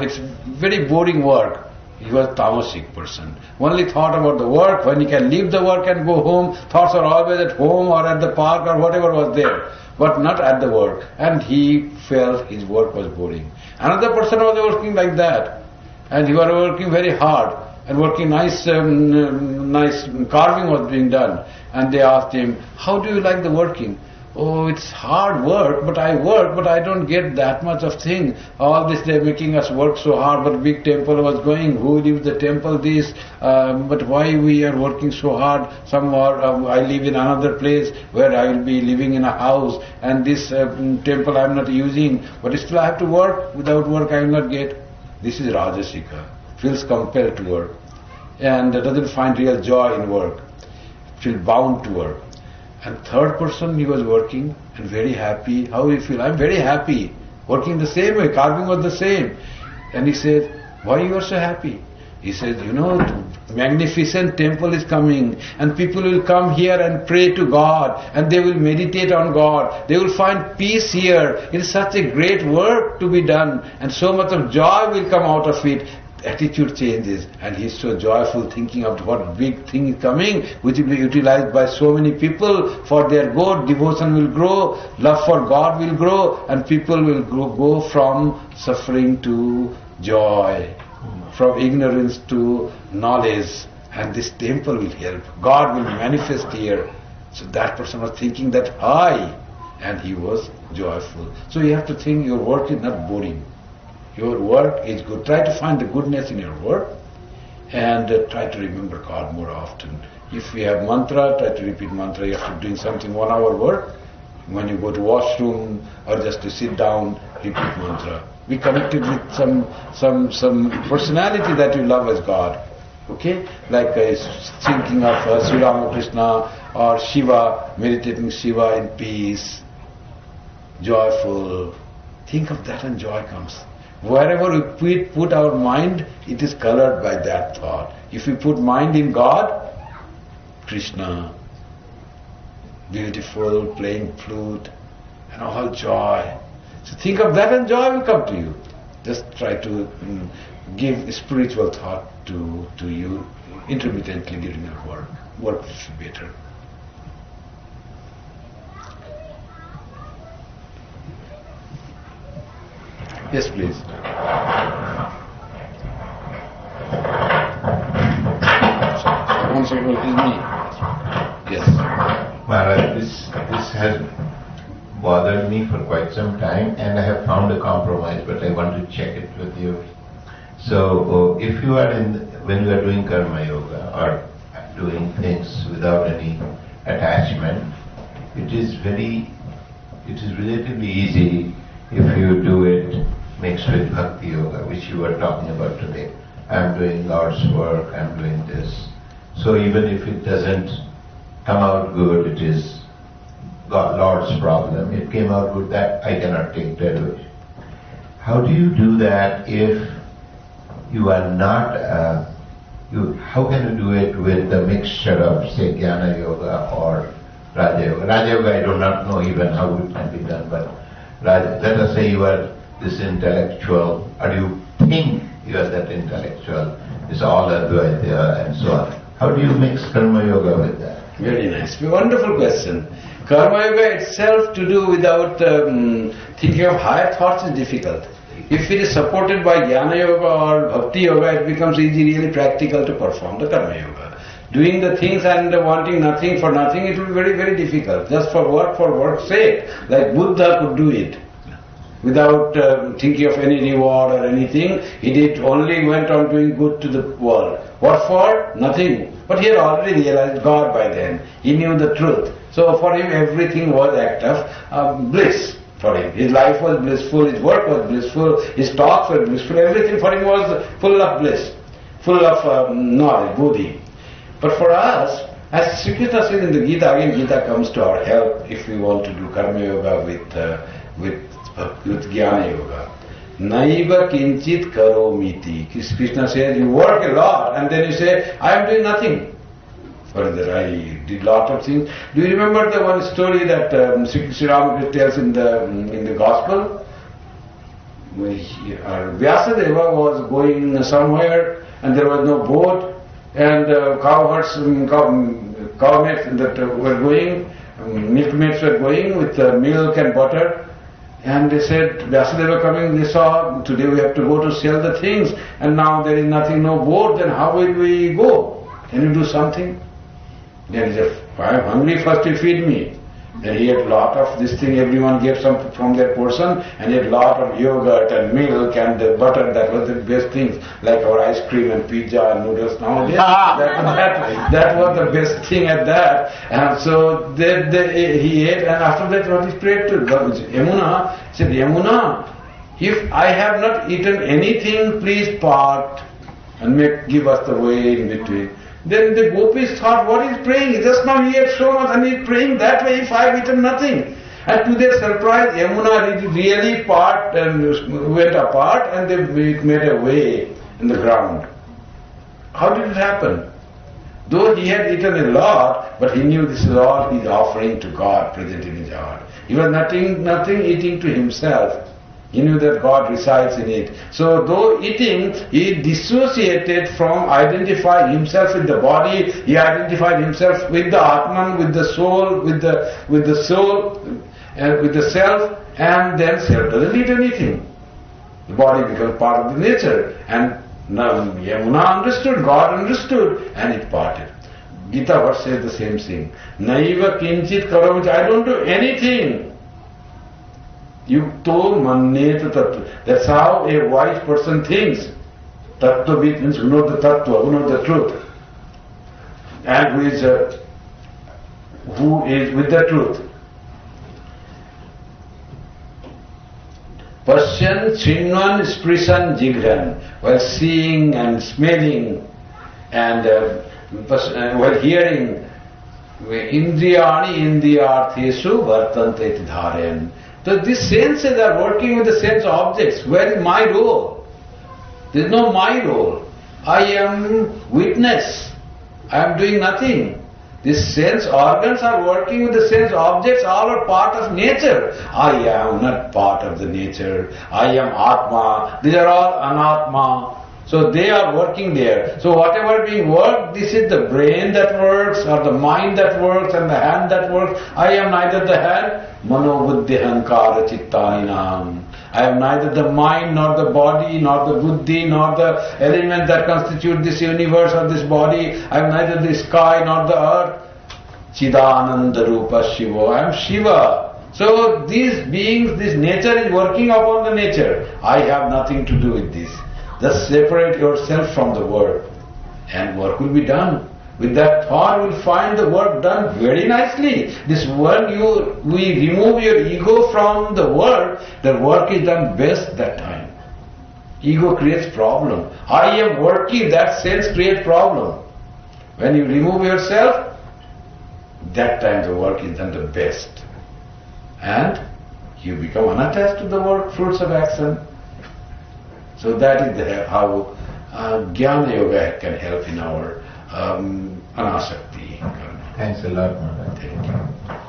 It's very boring work. He was a tamasic person. Only thought about the work. When he can leave the work and go home, thoughts are always at home or at the park or whatever was there, but not at the work. And he felt his work was boring. Another person was working like that. And he was working very hard and working nice carving was being done. And they asked him, how do you like the working? Oh, it's hard work, but I don't get that much of thing. All this they're making us work so hard, but big temple was going, who leaves the temple this, but why we are working so hard? Some are, I live in another place where I will be living in a house, and this temple I am not using, but still I have to work. Without work I will not get. This is Rajasika, feels compelled to work, and doesn't find real joy in work, feels bound to work. And third person, he was working and very happy. How he feel? I'm very happy. Working the same way, carving was the same. And he said, why you are so happy? He said, magnificent temple is coming and people will come here and pray to God and they will meditate on God. They will find peace here. It is such a great work to be done and so much of joy will come out of it. Attitude changes and he is so joyful thinking of what big thing is coming which will be utilized by so many people for their good. Devotion will grow, love for God will grow and people will go from suffering to joy, from ignorance to knowledge, and this temple will help. God will manifest here. So that person was thinking that high and he was joyful. So you have to think your work is not boring. Your work is good. Try to find the goodness in your work and try to remember God more often. If we have mantra, try to repeat mantra. You have to doing something 1 hour work. When you go to washroom or just to sit down, repeat mantra. Be connected with some personality that you love as God. Okay? Like thinking of Sri Ramakrishna or Shiva, meditating Shiva in peace, joyful. Think of that and joy comes. Wherever we put our mind, it is colored by that thought. If we put mind in God, Krishna, beautiful, playing flute, and all joy. So think of that and joy will come to you. Just try to give spiritual thought to you intermittently during your work. Work should be better. Yes, please. Responsible is me. Yes. Maharaj, this has bothered me for quite some time, and I have found a compromise, but I want to check it with you. So, if you are when you are doing karma yoga or doing things without any attachment, it is relatively easy if you do it mixed with bhakti yoga, which you were talking about today. I'm doing Lord's work, I'm doing this. So even if it doesn't come out good, it is Lord's problem. It came out good, that I cannot take credit with. How do you do that if you are not, how can you do it with the mixture of, say, Jnana Yoga or Raja Yoga? Raja Yoga I do not know even how it can be done, but let us say you are this intellectual, or you think you are that intellectual, it's all Advaita and so on. How do you mix Karma Yoga with that? Very nice. Wonderful question. Karma Yoga itself to do without thinking of higher thoughts is difficult. If it is supported by Jnana Yoga or Bhakti Yoga, it becomes easy, really practical to perform the Karma Yoga. Doing the things and wanting nothing for nothing, it will be very, very difficult. Just for work's sake, like Buddha could do it. Without thinking of any reward or anything, he only went on doing good to the world. What for? Nothing. But he had already realized God by then. He knew the truth. So for him everything was act of bliss for him. His life was blissful, his work was blissful, his talks were blissful, everything for him was full of bliss, full of knowledge, buddhi. But for us, as Sri Krishna said in the Geeta, again Geeta comes to our help if we want to do Karma Yoga with Jnana Yoga. Naiva kinchit karomiti. Krishna says, you work a lot and then you say, I am doing nothing. Further, I did lot of things. Do you remember the one story that Sri Ramakrishna tells in the Gospel? Vyasadeva was going somewhere and there was no boat and cowmates that were going, milkmaids were going with milk and butter. And they said, Vyasadeva coming, they saw, today we have to go to sell the things, and now there is nothing, no boat, then how will we go? Can you do something? Then he said, I am hungry, first you feed me. Then he had lot of this thing, everyone gave some from their portion, and he had lot of yogurt and milk and butter, that was the best things, like our ice cream and pizza and noodles nowadays. that was the best thing at that. And so he ate, and after that what he prayed to Yamuna, he said, Yamuna, if I have not eaten anything, please part and give us the way in between. Then the gopis thought, what is praying? Just now he ate so much and he is praying that way if I have eaten nothing. And to their surprise, Yamuna really part and went apart and they made a way in the ground. How did it happen? Though he had eaten a lot, but he knew this is all his offering to God present in his heart. He was nothing eating to himself. He knew that God resides in it. So though eating, he dissociated from identifying himself with the body, he identified himself with the Atman, with the soul, with the soul, with the self, and then self doesn't eat anything. The body becomes part of the nature. And now Yamuna understood, God understood, and it parted. Gita verse says the same thing. Naiva kinchit karomi, I don't do anything. Yukto manneta tattva. That's how a wise person thinks. Tattva means who knows the tattva, who knows the truth. And who is with the truth. Pashyan, Srinvan, Sprishan, Jigran. While seeing and smelling and while hearing, Indriyani Indriyartheshu Vartante Dharayan. So these senses are working with the sense objects. Where is my role? There is no my role. I am witness. I am doing nothing. These sense organs are working with the sense objects, all are part of nature. I am not part of the nature. I am Atma. These are all Anatma. So they are working there. So whatever being worked, this is the brain that works, or the mind that works, and the hand that works. I am neither the hand, mano buddhi hankara chittaninam. I am neither the mind, nor the body, nor the buddhi, nor the element that constitute this universe or this body. I am neither the sky nor the earth. Chidananda Rupa Shiva. I am Shiva. So these beings, this nature is working upon the nature. I have nothing to do with this. Just separate yourself from the work, and work will be done. With that thought, you will find the work done very nicely. This work, we remove your ego from the work is done best that time. Ego creates problem. I am working, that sense creates problem. When you remove yourself, that time the work is done the best. And you become unattached to the work, fruits of action. So that is how Jnana Yoga can help in our anasakti. Thanks a lot, Maharaj. Thank you.